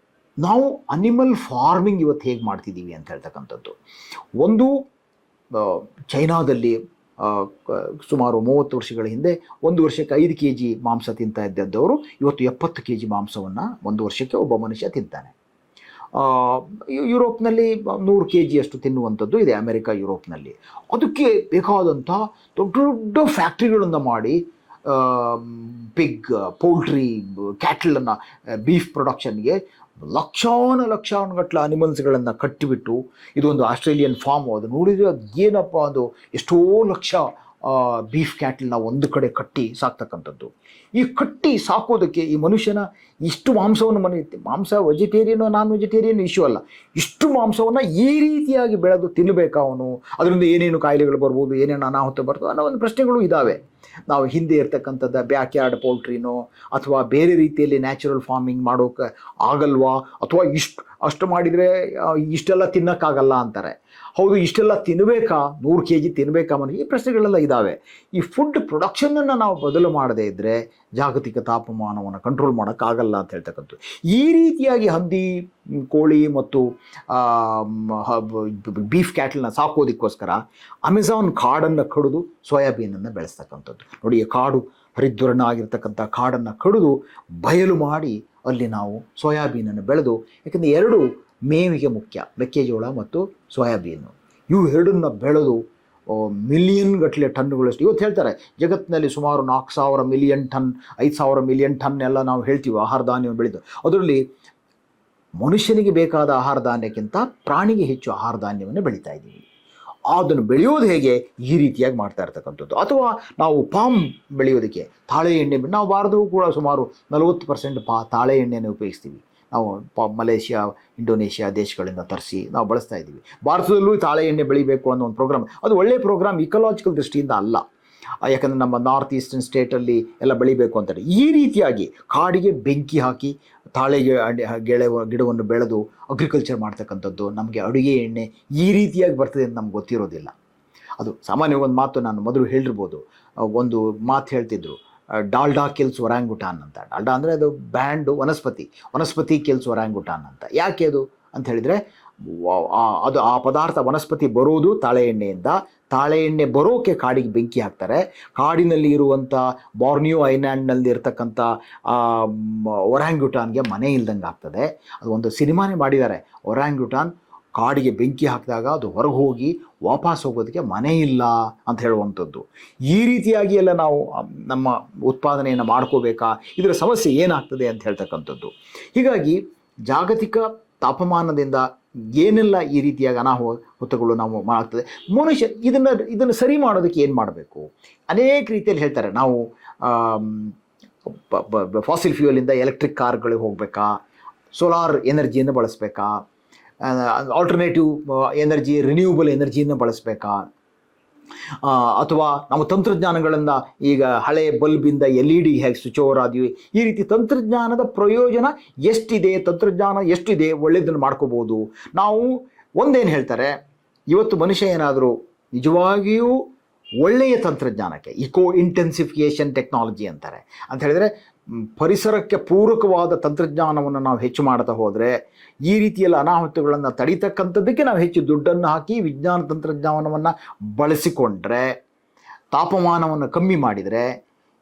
ನಾವು ಅನಿಮಲ್ ಫಾರ್ಮಿಂಗ್ ಇವತ್ತು ಹೇಗೆ ಮಾಡ್ತಿದ್ದೀವಿ ಅಂತ ಹೇಳ್ತಕ್ಕಂಥದ್ದು. ಒಂದು ಚೈನಾದಲ್ಲಿ ಸುಮಾರು 30 ವರ್ಷಗಳ ಹಿಂದೆ 1 ವರ್ಷಕ್ಕೆ 5 kg ಮಾಂಸ ತಿಂತಾ ಇದ್ದವರು ಇವತ್ತು 70 kg ಮಾಂಸವನ್ನು 1 ವರ್ಷಕ್ಕೆ ಒಬ್ಬ ಮನುಷ್ಯ ತಿಂತಾನೆ. ಯುರೋಪ್ನಲ್ಲಿ 100 kg ಅಷ್ಟು ತಿನ್ನುವಂಥದ್ದು ಇದೆ, ಅಮೆರಿಕ ಯುರೋಪ್ನಲ್ಲಿ. ಅದಕ್ಕೆ ಬೇಕಾದಂಥ ದೊಡ್ಡ ದೊಡ್ಡ ಫ್ಯಾಕ್ಟ್ರಿಗಳನ್ನು ಮಾಡಿ ಪಿಗ್, ಪೌಲ್ಟ್ರಿ, ಕ್ಯಾಟಲನ್ನು, ಬೀಫ್ ಪ್ರೊಡಕ್ಷನ್ಗೆ ಲಕ್ಷಾನುಗಟ್ಟಲೆ ಅನಿಮಲ್ಸ್ಗಳನ್ನು ಕಟ್ಟಿಬಿಟ್ಟು, ಇದೊಂದು ಆಸ್ಟ್ರೇಲಿಯನ್ ಫಾರ್ಮ್, ಅದು ನೋಡಿದರೆ ಅದು ಏನಪ್ಪ, ಅದು ಎಷ್ಟೋ ಲಕ್ಷ ಬೀಫ್ ಕ್ಯಾಟಲ್ನ ಒಂದು ಕಡೆ ಕಟ್ಟಿ ಸಾಕ್ತಕ್ಕಂಥದ್ದು. ಈ ಕಟ್ಟಿ ಸಾಕೋದಕ್ಕೆ ಈ ಮನುಷ್ಯನ ಇಷ್ಟು ಮಾಂಸವನ್ನು ಮಾಂಸ ವೆಜಿಟೇರಿಯನ್ ನಾನ್ ವೆಜಿಟೇರಿಯನ್ ಇಶ್ಯೂ ಅಲ್ಲ, ಇಷ್ಟು ಮಾಂಸವನ್ನು ಈ ರೀತಿಯಾಗಿ ಬೆಳೆದು ತಿನ್ನಬೇಕಾ ಅವನು, ಅದರಿಂದ ಏನೇನು ಕಾಯಿಲೆಗಳು ಬರ್ಬೋದು, ಏನೇನು ಅನಾಹುತ ಬರ್ತದೆ ಅನ್ನೋ ಒಂದು ಪ್ರಶ್ನೆಗಳು ಇದ್ದಾವೆ. ನಾವು ಹಿಂದೆ ಇರ್ತಕ್ಕಂಥದ್ದು ಬ್ಯಾಕ್ಯಾರ್ಡ್ ಪೌಲ್ಟ್ರಿನೋ ಅಥವಾ ಬೇರೆ ರೀತಿಯಲ್ಲಿ ನ್ಯಾಚುರಲ್ ಫಾರ್ಮಿಂಗ್ ಮಾಡೋಕೆ ಆಗಲ್ವಾ, ಅಥವಾ ಅಷ್ಟು ಮಾಡಿದರೆ ಇಷ್ಟೆಲ್ಲ ತಿನ್ನೋಕ್ಕಾಗಲ್ಲ ಅಂತಾರೆ. ಹೌದು, ಇಷ್ಟೆಲ್ಲ ತಿನ್ನಬೇಕಾ, 100 kg ತಿನ್ನಬೇಕಾ ಮನೆ, ಈ ಪ್ರಶ್ನೆಗಳೆಲ್ಲ ಇದ್ದಾವೆ. ಈ ಫುಡ್ ಪ್ರೊಡಕ್ಷನನ್ನು ನಾವು ಬದಲು ಮಾಡದೇ ಇದ್ದರೆ ಜಾಗತಿಕ ತಾಪಮಾನವನ್ನು ಕಂಟ್ರೋಲ್ ಮಾಡೋಕ್ಕಾಗಲ್ಲ ಅಂತ ಹೇಳ್ತಕ್ಕಂಥದ್ದು. ಈ ರೀತಿಯಾಗಿ ಹಂದಿ, ಕೋಳಿ ಮತ್ತು ಬೀಫ್ ಕ್ಯಾಟಲ್ನ ಸಾಕೋದಕ್ಕೋಸ್ಕರ ಅಮೆಝಾನ್ ಕಾಡನ್ನು ಕಡಿದು ಸೋಯಾಬೀನನ್ನು ಬೆಳೆಸ್ತಕ್ಕಂಥದ್ದು. ನೋಡಿ, ಕಾಡು ಹರಿದ್ವರ್ಣ ಆಗಿರ್ತಕ್ಕಂಥ ಕಾಡನ್ನು ಕಡಿದು ಬಯಲು ಮಾಡಿ ಅಲ್ಲಿ ನಾವು ಸೋಯಾಬೀನನ್ನು ಬೆಳೆದು, ಯಾಕೆಂದರೆ ಎರಡು ಮೇವಿಗೆ ಮುಖ್ಯ, ಮೆಕ್ಕೆಜೋಳ ಮತ್ತು ಸೋಯಾಬೀನು, ಇವು ಎರಡನ್ನ ಬೆಳೆದು ಮಿಲಿಯನ್ ಗಟ್ಟಲೆ ಟನ್ನುಗಳಷ್ಟು ಇವತ್ತು ಹೇಳ್ತಾರೆ ಜಗತ್ತಿನಲ್ಲಿ ಸುಮಾರು 4,000 ಮಿಲಿಯನ್ ಟನ್, 5,000 ಮಿಲಿಯನ್ ಟನ್ ಎಲ್ಲ ನಾವು ಹೇಳ್ತೀವಿ ಆಹಾರ ಧಾನ್ಯವನ್ನು ಬೆಳೆದು. ಅದರಲ್ಲಿ ಮನುಷ್ಯನಿಗೆ ಬೇಕಾದ ಆಹಾರ ಧಾನ್ಯಕ್ಕಿಂತ ಪ್ರಾಣಿಗೆ ಹೆಚ್ಚು ಆಹಾರ ಧಾನ್ಯವನ್ನು ಬೆಳೀತಾ ಇದ್ದೀವಿ. ಅದನ್ನು ಬೆಳೆಯೋದು ಹೇಗೆ, ಈ ರೀತಿಯಾಗಿ ಮಾಡ್ತಾ ಇರ್ತಕ್ಕಂಥದ್ದು. ಅಥವಾ ನಾವು ಪಾಮ್ ಬೆಳೆಯೋದಕ್ಕೆ ತಾಳೆ ಎಣ್ಣೆ, ನಾವು ಭಾರತವೂ ಕೂಡ ಸುಮಾರು 40% ತಾಳೆ ಎಣ್ಣೆಯನ್ನು ಉಪಯೋಗಿಸ್ತೀವಿ. ನಾವು ಮಲೇಷ್ಯಾ, ಇಂಡೋನೇಷ್ಯಾ ದೇಶಗಳಿಂದ ತರಿಸಿ ನಾವು ಬಳಸ್ತಾ ಇದ್ದೀವಿ. ಭಾರತದಲ್ಲೂ ತಾಳೆ ಎಣ್ಣೆ ಬೆಳಿಬೇಕು ಅನ್ನೋ ಒಂದು ಪ್ರೋಗ್ರಾಮ್, ಅದು ಒಳ್ಳೆಯ ಪ್ರೋಗ್ರಾಮ್ ಇಕಲಾಜಿಕಲ್ ದೃಷ್ಟಿಯಿಂದ ಅಲ್ಲ, ಯಾಕಂದರೆ ನಮ್ಮ ನಾರ್ತ್ ಈಸ್ಟರ್ನ್ ಸ್ಟೇಟಲ್ಲಿ ಎಲ್ಲ ಬೆಳಿಬೇಕು ಅಂತಾರೆ. ಈ ರೀತಿಯಾಗಿ ಕಾಡಿಗೆ ಬೆಂಕಿ ಹಾಕಿ ತಾಳೆ ಗಿಡವನ್ನು ಬೆಳೆದು ಅಗ್ರಿಕಲ್ಚರ್ ಮಾಡ್ತಕ್ಕಂಥದ್ದು, ನಮಗೆ ಅಡುಗೆ ಎಣ್ಣೆ ಈ ರೀತಿಯಾಗಿ ಬರ್ತದೆ ಅಂತ ನಮ್ಗೆ ಗೊತ್ತಿರೋದಿಲ್ಲ. ಅದು ಸಾಮಾನ್ಯವಾಗಿ ಒಂದು ಮಾತು ನಾನು ಮೊದಲು ಹೇಳಿರ್ಬೋದು, ಒಂದು ಮಾತು ಹೇಳ್ತಿದ್ರು, ಡಾಲ್ಡಾ ಕಿಲ್ಸ್ ಒರಾಂಗುಟಾನ್ ಅಂತ. ಡಾಲ್ಡಾ ಅಂದರೆ ಅದು ಬ್ಯಾಂಡು, ವನಸ್ಪತಿ ಕಿಲ್ಸ್ ಒರಾಂಗುಟಾನ್ ಅಂತ. ಯಾಕೆ ಅದು ಅಂತ ಹೇಳಿದರೆ, ಅದು ಆ ಪದಾರ್ಥ ವನಸ್ಪತಿ ಬರೋದು ತಾಳೆ ಎಣ್ಣೆಯಿಂದ. ತಾಳೆ ಎಣ್ಣೆ ಬರೋಕ್ಕೆ ಕಾಡಿಗೆ ಬೆಂಕಿ ಹಾಕ್ತಾರೆ. ಕಾಡಿನಲ್ಲಿ ಇರುವಂಥ ಬಾರ್ನಿಯೋ ಐಲ್ಯಾಂಡ್ನಲ್ಲಿ ಇರ್ತಕ್ಕಂಥ ಒರಾಂಗುಟಾನ್ಗೆ ಮನೆ ಇಲ್ದಂಗೆ ಆಗ್ತದೆ. ಅದು ಒಂದು ಸಿನಿಮಾನೇ ಮಾಡಿದ್ದಾರೆ, ಒರಾಂಗುಟಾನ್ ಕಾಡಿಗೆ ಬೆಂಕಿ ಹಾಕಿದಾಗ ಅದು ಹೊರಗೆ ಹೋಗಿ ವಾಪಸ್ ಹೋಗೋದಕ್ಕೆ ಮನೆ ಇಲ್ಲ ಅಂತ ಹೇಳುವಂಥದ್ದು. ಈ ರೀತಿಯಾಗಿ ಎಲ್ಲ ನಾವು ನಮ್ಮ ಉತ್ಪಾದನೆಯನ್ನು ಮಾಡ್ಕೋಬೇಕಾ, ಇದರ ಸಮಸ್ಯೆ ಏನಾಗ್ತದೆ ಅಂತ ಹೇಳ್ತಕ್ಕಂಥದ್ದು. ಹೀಗಾಗಿ ಜಾಗತಿಕ ತಾಪಮಾನದಿಂದ ಏನೆಲ್ಲ ಈ ರೀತಿಯಾಗಿ ಅನಾಹುತಗಳು ನಾವು ಮಾಡ್ತದೆ. ಮನುಷ್ಯ ಇದನ್ನು ಸರಿ ಮಾಡೋದಕ್ಕೆ ಏನು ಮಾಡಬೇಕು, ಅನೇಕ ರೀತಿಯಲ್ಲಿ ಹೇಳ್ತಾರೆ. ನಾವು ಫಾಸಿಲ್ ಫ್ಯೂಯಲಿಂದ ಎಲೆಕ್ಟ್ರಿಕ್ ಕಾರ್ಗಳಿಗೆ ಹೋಗಬೇಕಾ, ಸೋಲಾರ್ ಎನರ್ಜಿಯನ್ನು ಬಳಸಬೇಕಾ, ಆಲ್ಟರ್ನೇಟಿವ್ ಎನರ್ಜಿ, ರಿನ್ಯೂವಬಲ್ ಎನರ್ಜಿಯನ್ನು ಬಳಸಬೇಕಾ, ಅಥವಾ ನಾವು ತಂತ್ರಜ್ಞಾನಗಳನ್ನು ಈಗ ಹಳೆ ಬಲ್ಬಿಂದ LED ಹೇಗೆ ಸ್ವಿಚ್ ಓವರ್ ಆದ್ವಿ, ಈ ರೀತಿ ತಂತ್ರಜ್ಞಾನದ ಪ್ರಯೋಜನ ಎಷ್ಟಿದೆ, ತಂತ್ರಜ್ಞಾನ ಎಷ್ಟಿದೆ, ಒಳ್ಳೆಯದನ್ನು ಮಾಡ್ಕೋಬೋದು ನಾವು. ಒಂದೇನು ಹೇಳ್ತಾರೆ, ಇವತ್ತು ಮನುಷ್ಯ ಏನಾದರೂ ನಿಜವಾಗಿಯೂ ಒಳ್ಳೆಯ ತಂತ್ರಜ್ಞಾನಕ್ಕೆ, ಇಕೋ ಇಂಟೆನ್ಸಿಫಿಕೇಷನ್ ಟೆಕ್ನಾಲಜಿ ಅಂತಾರೆ, ಅಂತ ಹೇಳಿದರೆ ಪರಿಸರಕ್ಕೆ ಪೂರಕವಾದ ತಂತ್ರಜ್ಞಾನವನ್ನು ನಾವು ಹೆಚ್ಚು ಮಾಡ್ತಾ ಹೋದರೆ, ಈ ರೀತಿಯಲ್ಲ ಅನಾಹುತಗಳನ್ನು ತಡೀತಕ್ಕಂಥದ್ದಕ್ಕೆ ನಾವು ಹೆಚ್ಚು ದುಡ್ಡನ್ನು ಹಾಕಿ ವಿಜ್ಞಾನ ತಂತ್ರಜ್ಞಾನವನ್ನು ಬಳಸಿಕೊಂಡ್ರೆ, ತಾಪಮಾನವನ್ನು ಕಮ್ಮಿ ಮಾಡಿದರೆ,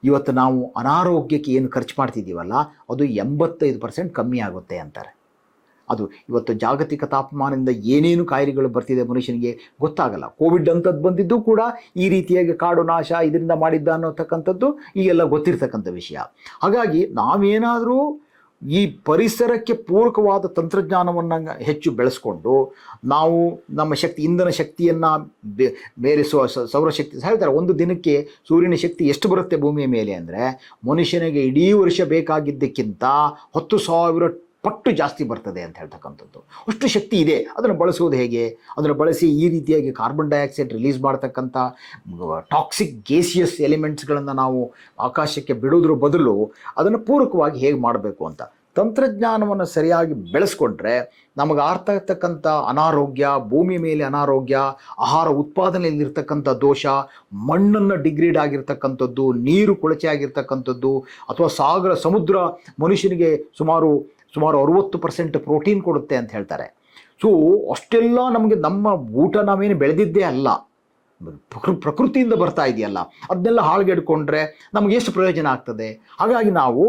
ಇವತ್ತು ನಾವು ಅನಾರೋಗ್ಯಕ್ಕೆ ಏನು ಖರ್ಚು ಮಾಡ್ತಿದ್ದೀವಲ್ಲ ಅದು 85% ಕಮ್ಮಿ ಆಗುತ್ತೆ ಅಂತಾರೆ. ಅದು ಇವತ್ತು ಜಾಗತಿಕ ತಾಪಮಾನದಿಂದ ಏನೇನು ಕಾಯಿಲೆಗಳು ಬರ್ತಿದೆ ಮನುಷ್ಯನಿಗೆ ಗೊತ್ತಾಗಲ್ಲ. ಕೋವಿಡ್ ಅಂಥದ್ದು ಬಂದಿದ್ದು ಕೂಡ ಈ ರೀತಿಯಾಗಿ ಕಾಡು ನಾಶ ಇದರಿಂದ ಮಾಡಿದ್ದ ಅನ್ನೋತಕ್ಕಂಥದ್ದು ಈಗೆಲ್ಲ ಗೊತ್ತಿರ್ತಕ್ಕಂಥ ವಿಷಯ. ಹಾಗಾಗಿ ನಾವೇನಾದರೂ ಈ ಪರಿಸರಕ್ಕೆ ಪೂರಕವಾದ ತಂತ್ರಜ್ಞಾನವನ್ನು ಹೆಚ್ಚು ಬೆಳೆಸ್ಕೊಂಡು ನಾವು ನಮ್ಮ ಇಂಧನ ಶಕ್ತಿಯನ್ನು ಬೇರೆ ಸೌರಶಕ್ತಿ ಹೇಳ್ತಾರೆ. ಒಂದು ದಿನಕ್ಕೆ ಸೂರ್ಯನ ಶಕ್ತಿ ಎಷ್ಟು ಬರುತ್ತೆ ಭೂಮಿಯ ಮೇಲೆ ಅಂದರೆ, ಮನುಷ್ಯನಿಗೆ ಇಡೀ ವರ್ಷ ಬೇಕಾಗಿದ್ದಕ್ಕಿಂತ 10,000 ಪಟ್ಟು ಜಾಸ್ತಿ ಬರ್ತದೆ ಅಂತ ಹೇಳ್ತಕ್ಕಂಥದ್ದು. ಅಷ್ಟು ಶಕ್ತಿ ಇದೆ. ಅದನ್ನು ಬಳಸೋದು ಹೇಗೆ, ಅದನ್ನು ಬಳಸಿ ಈ ರೀತಿಯಾಗಿ ಕಾರ್ಬನ್ ಡೈಆಕ್ಸೈಡ್ ರಿಲೀಸ್ ಮಾಡ್ತಕ್ಕಂಥ ಟಾಕ್ಸಿಕ್ ಗೇಸಿಯಸ್ ಎಲಿಮೆಂಟ್ಸ್ಗಳನ್ನು ನಾವು ಆಕಾಶಕ್ಕೆ ಬಿಡೋದ್ರ ಬದಲು ಅದನ್ನು ಪೂರಕವಾಗಿ ಹೇಗೆ ಮಾಡಬೇಕು ಅಂತ ತಂತ್ರಜ್ಞಾನವನ್ನು ಸರಿಯಾಗಿ ಬೆಳೆಸ್ಕೊಂಡ್ರೆ ನಮಗೆ ಆಗ್ತಕ್ಕಂಥ ಅನಾರೋಗ್ಯ, ಭೂಮಿ ಮೇಲೆ ಅನಾರೋಗ್ಯ, ಆಹಾರ ಉತ್ಪಾದನೆಯಲ್ಲಿರ್ತಕ್ಕಂಥ ದೋಷ, ಮಣ್ಣನ್ನು ಡಿಗ್ರೇಡ್ ಆಗಿರ್ತಕ್ಕಂಥದ್ದು, ನೀರು ಕೊಳಚೆ ಆಗಿರ್ತಕ್ಕಂಥದ್ದು, ಅಥವಾ ಸಮುದ್ರ ಮನುಷ್ಯನಿಗೆ ಸುಮಾರು ಸುಮಾರು 60% ಪ್ರೋಟೀನ್ ಕೊಡುತ್ತೆ ಅಂತ ಹೇಳ್ತಾರೆ. ಸೊ ಅಷ್ಟೆಲ್ಲ ನಮಗೆ ನಮ್ಮ ಊಟ ನಾವೇನು ಬೆಳೆದಿದ್ದೇ ಅಲ್ಲ, ಪ್ರಕೃತಿಯಿಂದ ಬರ್ತಾ ಇದೆಯಲ್ಲ, ಅದನ್ನೆಲ್ಲ ಹಾಳ್ಗೆಡ್ಕೊಂಡ್ರೆ ನಮಗೆ ಎಷ್ಟು ಪ್ರಯೋಜನ ಆಗ್ತದೆ. ಹಾಗಾಗಿ ನಾವು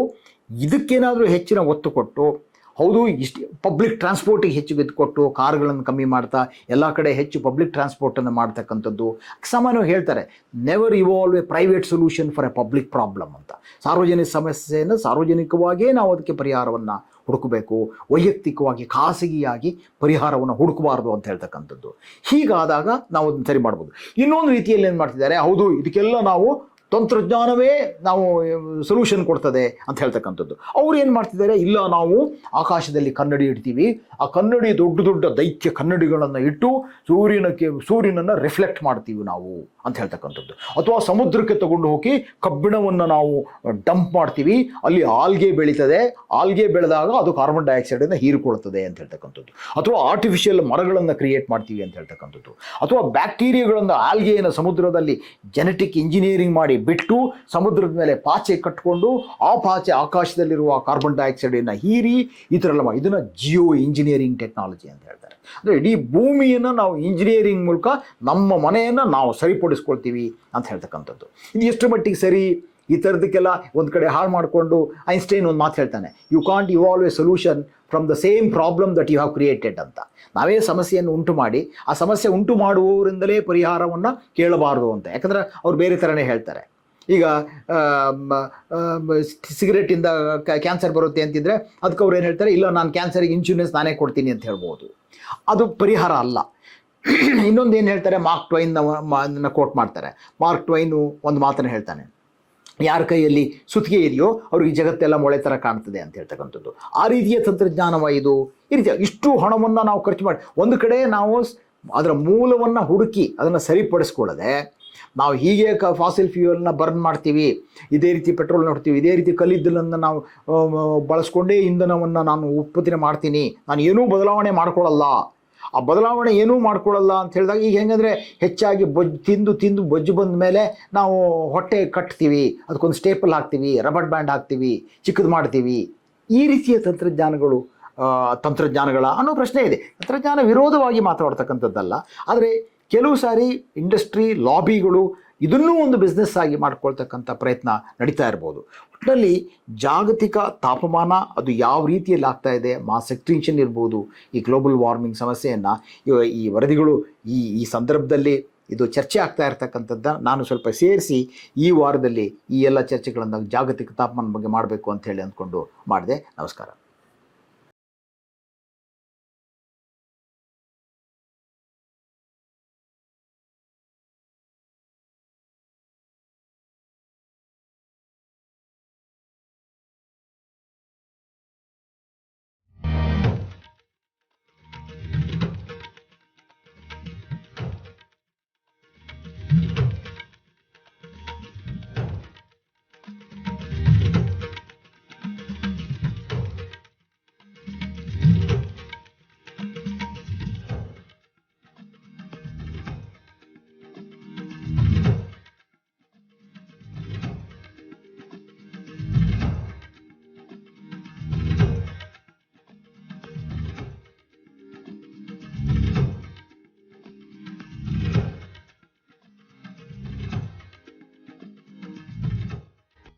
ಇದಕ್ಕೇನಾದರೂ ಹೆಚ್ಚಿನ ಒತ್ತು ಕೊಟ್ಟು, ಹೌದು ಇಷ್ಟು ಪಬ್ಲಿಕ್ ಟ್ರಾನ್ಸ್ಪೋರ್ಟಿಗೆ ಹೆಚ್ಚು ಒತ್ತು ಕೊಟ್ಟು ಕಾರುಗಳನ್ನು ಕಮ್ಮಿ ಮಾಡ್ತಾ ಎಲ್ಲ ಕಡೆ ಹೆಚ್ಚು ಪಬ್ಲಿಕ್ ಟ್ರಾನ್ಸ್ಪೋರ್ಟನ್ನು ಮಾಡ್ತಕ್ಕಂಥದ್ದು. ಸಾಮಾನ್ಯವಾಗಿ ಹೇಳ್ತಾರೆ never evolve A private solution for A public problem ಅಂತ. ಸಾರ್ವಜನಿಕ ಸಮಸ್ಯೆಯನ್ನು ಸಾರ್ವಜನಿಕವಾಗಿಯೇ ನಾವು ಅದಕ್ಕೆ ಪರಿಹಾರವನ್ನು ಹುಡುಕಬೇಕು, ವೈಯಕ್ತಿಕವಾಗಿ ಖಾಸಗಿಯಾಗಿ ಪರಿಹಾರವನ್ನು ಹುಡುಕಬಾರ್ದು ಅಂತ ಹೇಳ್ತಕ್ಕಂಥದ್ದು. ಹೀಗಾದಾಗ ನಾವು ಅದನ್ನು ಸರಿ ಮಾಡ್ಬೋದು. ಇನ್ನೊಂದು ರೀತಿಯಲ್ಲಿ ಏನು ಮಾಡ್ತಿದ್ದಾರೆ, ಹೌದು ಇದಕ್ಕೆಲ್ಲ ನಾವು ತಂತ್ರಜ್ಞಾನವೇ ನಾವು ಸೊಲ್ಯೂಷನ್ ಕೊಡ್ತದೆ ಅಂತ ಹೇಳ್ತಕ್ಕಂಥದ್ದು. ಅವ್ರು ಏನು ಮಾಡ್ತಿದ್ದಾರೆ, ಇಲ್ಲ ನಾವು ಆಕಾಶದಲ್ಲಿ ಕನ್ನಡಿ ಇಡ್ತೀವಿ, ಆ ಕನ್ನಡಿ ದೊಡ್ಡ ದೊಡ್ಡ ದೈತ್ಯ ಕನ್ನಡಿಗಳನ್ನು ಇಟ್ಟು ಸೂರ್ಯನನ್ನು ರಿಫ್ಲೆಕ್ಟ್ ಮಾಡ್ತೀವಿ ನಾವು ಅಂತ ಹೇಳ್ತಕ್ಕಂಥದ್ದು. ಅಥವಾ ಸಮುದ್ರಕ್ಕೆ ತಗೊಂಡು ಹೋಗಿ ಕಬ್ಬಿಣವನ್ನು ನಾವು ಡಂಪ್ ಮಾಡ್ತೀವಿ, ಅಲ್ಲಿ ಆಲ್ಗೆ ಬೆಳೀತದೆ, ಆಲ್ಗೆ ಬೆಳೆದಾಗ ಅದು ಕಾರ್ಬನ್ ಡೈಆಕ್ಸೈಡನ್ನು ಹೀರಿಕೊಳ್ತದೆ ಅಂತ ಹೇಳ್ತಕ್ಕಂಥದ್ದು. ಅಥವಾ ಆರ್ಟಿಫಿಷಿಯಲ್ ಮರಗಳನ್ನು ಕ್ರಿಯೇಟ್ ಮಾಡ್ತೀವಿ ಅಂತ ಹೇಳ್ತಕ್ಕಂಥದ್ದು. ಅಥವಾ ಬ್ಯಾಕ್ಟೀರಿಯಾಗಳನ್ನು ಆಲ್ಗೆಯನ್ನು ಸಮುದ್ರದಲ್ಲಿ ಜೆನೆಟಿಕ್ ಇಂಜಿನಿಯರಿಂಗ್ ಮಾಡಿ ಬಿಟ್ಟು ಸಮುದ್ರದ ಮೇಲೆ ಪಾಚೆ ಕಟ್ಟಿಕೊಂಡು ಆ ಪಾಚೆ ಆಕಾಶದಲ್ಲಿರುವ ಕಾರ್ಬನ್ ಡೈಆಕ್ಸೈಡನ್ನು ಹೀರಿ ಈ ಥರ ಎಲ್ಲ ಮಾಡಿ, ಇದನ್ನು ಜಿಯೋ ಇಂಜಿನಿಯರಿಂಗ್ ಟೆಕ್ನಾಲಜಿ ಅಂತ ಹೇಳ್ತಾರೆ. ಅಂದರೆ ಇಡೀ ಭೂಮಿಯನ್ನು ನಾವು ಇಂಜಿನಿಯರಿಂಗ್ ಮೂಲಕ ನಮ್ಮ ಮನೆಯನ್ನು ನಾವು ಸರಿಪಡಿಸ್ಕೊಳ್ತೀವಿ ಅಂತ ಹೇಳ್ತಕ್ಕಂಥದ್ದು. ಇದು ಎಷ್ಟು ಮಟ್ಟಿಗೆ ಸರಿ? ಈ ಥರದಕ್ಕೆಲ್ಲ ಒಂದು ಕಡೆ ಹಾಳು ಮಾಡಿಕೊಂಡು ಐನ್ಸ್ಟೈನ್ ಒಂದು ಮಾತು ಹೇಳ್ತಾನೆ, you can't evolve a solution from the same problem that you have created ಅಂತ. ನಾವೇ ಸಮಸ್ಯೆಯನ್ನು ಉಂಟು ಮಾಡಿ ಆ ಸಮಸ್ಯೆ ಉಂಟು ಮಾಡುವವರಿಂದಲೇ ಪರಿಹಾರವನ್ನು ಕೇಳಬಾರ್ದು ಅಂತ. ಯಾಕಂದರೆ ಅವ್ರು ಬೇರೆ ಥರನೇ ಹೇಳ್ತಾರೆ. ಈಗ ಸಿಗರೇಟಿಂದ ಕ್ಯಾನ್ಸರ್ ಬರುತ್ತೆ ಅಂತಿದ್ರೆ ಅದಕ್ಕೆ ಅವ್ರು ಏನು ಹೇಳ್ತಾರೆ, ಇಲ್ಲ ನಾನು ಕ್ಯಾನ್ಸರಿಗೆ ಇನ್ಶೂರೆನ್ಸ್ ನಾನೇ ಕೊಡ್ತೀನಿ ಅಂತ ಹೇಳ್ಬೋದು. ಅದು ಪರಿಹಾರ ಅಲ್ಲ. ಇನ್ನೊಂದು ಏನು ಹೇಳ್ತಾರೆ, ಮಾರ್ಕ್ ಟ್ವೈನ್ನ ಕೋಟ್ ಮಾಡ್ತಾರೆ. ಮಾರ್ಕ್ ಟ್ವೈನು ಒಂದು ಮಾತನ್ನು ಹೇಳ್ತಾನೆ, ಯಾರ ಕೈಯಲ್ಲಿ ಸುತ್ತಿಗೆ ಇದೆಯೋ ಅವ್ರಿಗೆ ಜಗತ್ತೆಲ್ಲ ಮೊಳೆ ಥರ ಕಾಣ್ತದೆ ಅಂತ ಹೇಳ್ತಕ್ಕಂಥದ್ದು. ಆ ರೀತಿಯ ತಂತ್ರಜ್ಞಾನವ ಇದು. ಈ ರೀತಿಯ ಇಷ್ಟು ಹಣವನ್ನು ನಾವು ಖರ್ಚು ಮಾಡಿ ಒಂದು ಕಡೆ ನಾವು ಅದರ ಮೂಲವನ್ನು ಹುಡುಕಿ ಅದನ್ನು ಸರಿಪಡಿಸ್ಕೊಳ್ಳದೆ ನಾವು ಹೀಗೆ ಫಾಸಿಲ್ ಫ್ಯೂಯಲ್ನ ಬರ್ನ್ ಮಾಡ್ತೀವಿ, ಇದೇ ರೀತಿ ಪೆಟ್ರೋಲ್ ನೋಡ್ತೀವಿ, ಇದೇ ರೀತಿ ಕಲ್ಲಿದ್ದಲನ್ನು ನಾವು ಬಳಸ್ಕೊಂಡೇ ಇಂಧನವನ್ನು ನಾನು ಉತ್ಪತ್ತಿ ಮಾಡ್ತೀನಿ, ನಾನು ಏನೂ ಬದಲಾವಣೆ ಮಾಡ್ಕೊಳ್ಳಲ್ಲ, ಆ ಬದಲಾವಣೆ ಏನೂ ಮಾಡ್ಕೊಳ್ಳಲ್ಲ ಅಂತ ಹೇಳಿದಾಗ ಈಗ ಹೆಂಗಂದರೆ ಹೆಚ್ಚಾಗಿ ತಿಂದು ಬೊಜ್ಜು ಬಂದ ಮೇಲೆ ನಾವು ಹೊಟ್ಟೆ ಕಟ್ತೀವಿ, ಅದಕ್ಕೊಂದು ಸ್ಟೇಪಲ್ ಹಾಕ್ತೀವಿ, ರಬ್ಬರ್ ಬ್ಯಾಂಡ್ ಹಾಕ್ತೀವಿ, ಚಿಕ್ಕದು ಮಾಡ್ತೀವಿ. ಈ ರೀತಿಯ ತಂತ್ರಜ್ಞಾನಗಳ ಅನ್ನೋ ಪ್ರಶ್ನೆ ಇದೆ. ತಂತ್ರಜ್ಞಾನ ವಿರೋಧವಾಗಿ ಮಾತಾಡ್ತಕ್ಕಂಥದ್ದಲ್ಲ, ಆದರೆ ಕೆಲವು ಸಾರಿ ಇಂಡಸ್ಟ್ರಿ ಲಾಬಿಗಳು ಇದನ್ನೂ ಒಂದು ಬಿಸ್ನೆಸ್ ಆಗಿ ಮಾಡ್ಕೊಳ್ತಕ್ಕಂಥ ಪ್ರಯತ್ನ ನಡೀತಾ ಇರ್ಬೋದು. ಒಟ್ಟಿನಲ್ಲಿ ಜಾಗತಿಕ ತಾಪಮಾನ ಅದು ಯಾವ ರೀತಿಯಲ್ಲಿ ಆಗ್ತಾ ಇದೆ, ಮಾಸ್ ಎಕ್ಸ್ಟಿಂಕ್ಷನ್ ಇರ್ಬೋದು, ಈ ಗ್ಲೋಬಲ್ ವಾರ್ಮಿಂಗ್ ಸಮಸ್ಯೆಯನ್ನು ಈ ವರದಿಗಳು ಈ ಸಂದರ್ಭದಲ್ಲಿ ಇದು ಚರ್ಚೆ ಆಗ್ತಾ ಇರ್ತಕ್ಕಂಥದ್ದನ್ನು ನಾನು ಸ್ವಲ್ಪ ಸೇರಿಸಿ ಈ ವಾರದಲ್ಲಿ ಈ ಎಲ್ಲ ಚರ್ಚೆಗಳನ್ನು ಜಾಗತಿಕ ತಾಪಮಾನ ಬಗ್ಗೆ ಮಾಡಬೇಕು ಅಂತ ಹೇಳಿ ಅಂದ್ಕೊಂಡು ಮಾಡಿದೆ. ನಮಸ್ಕಾರ.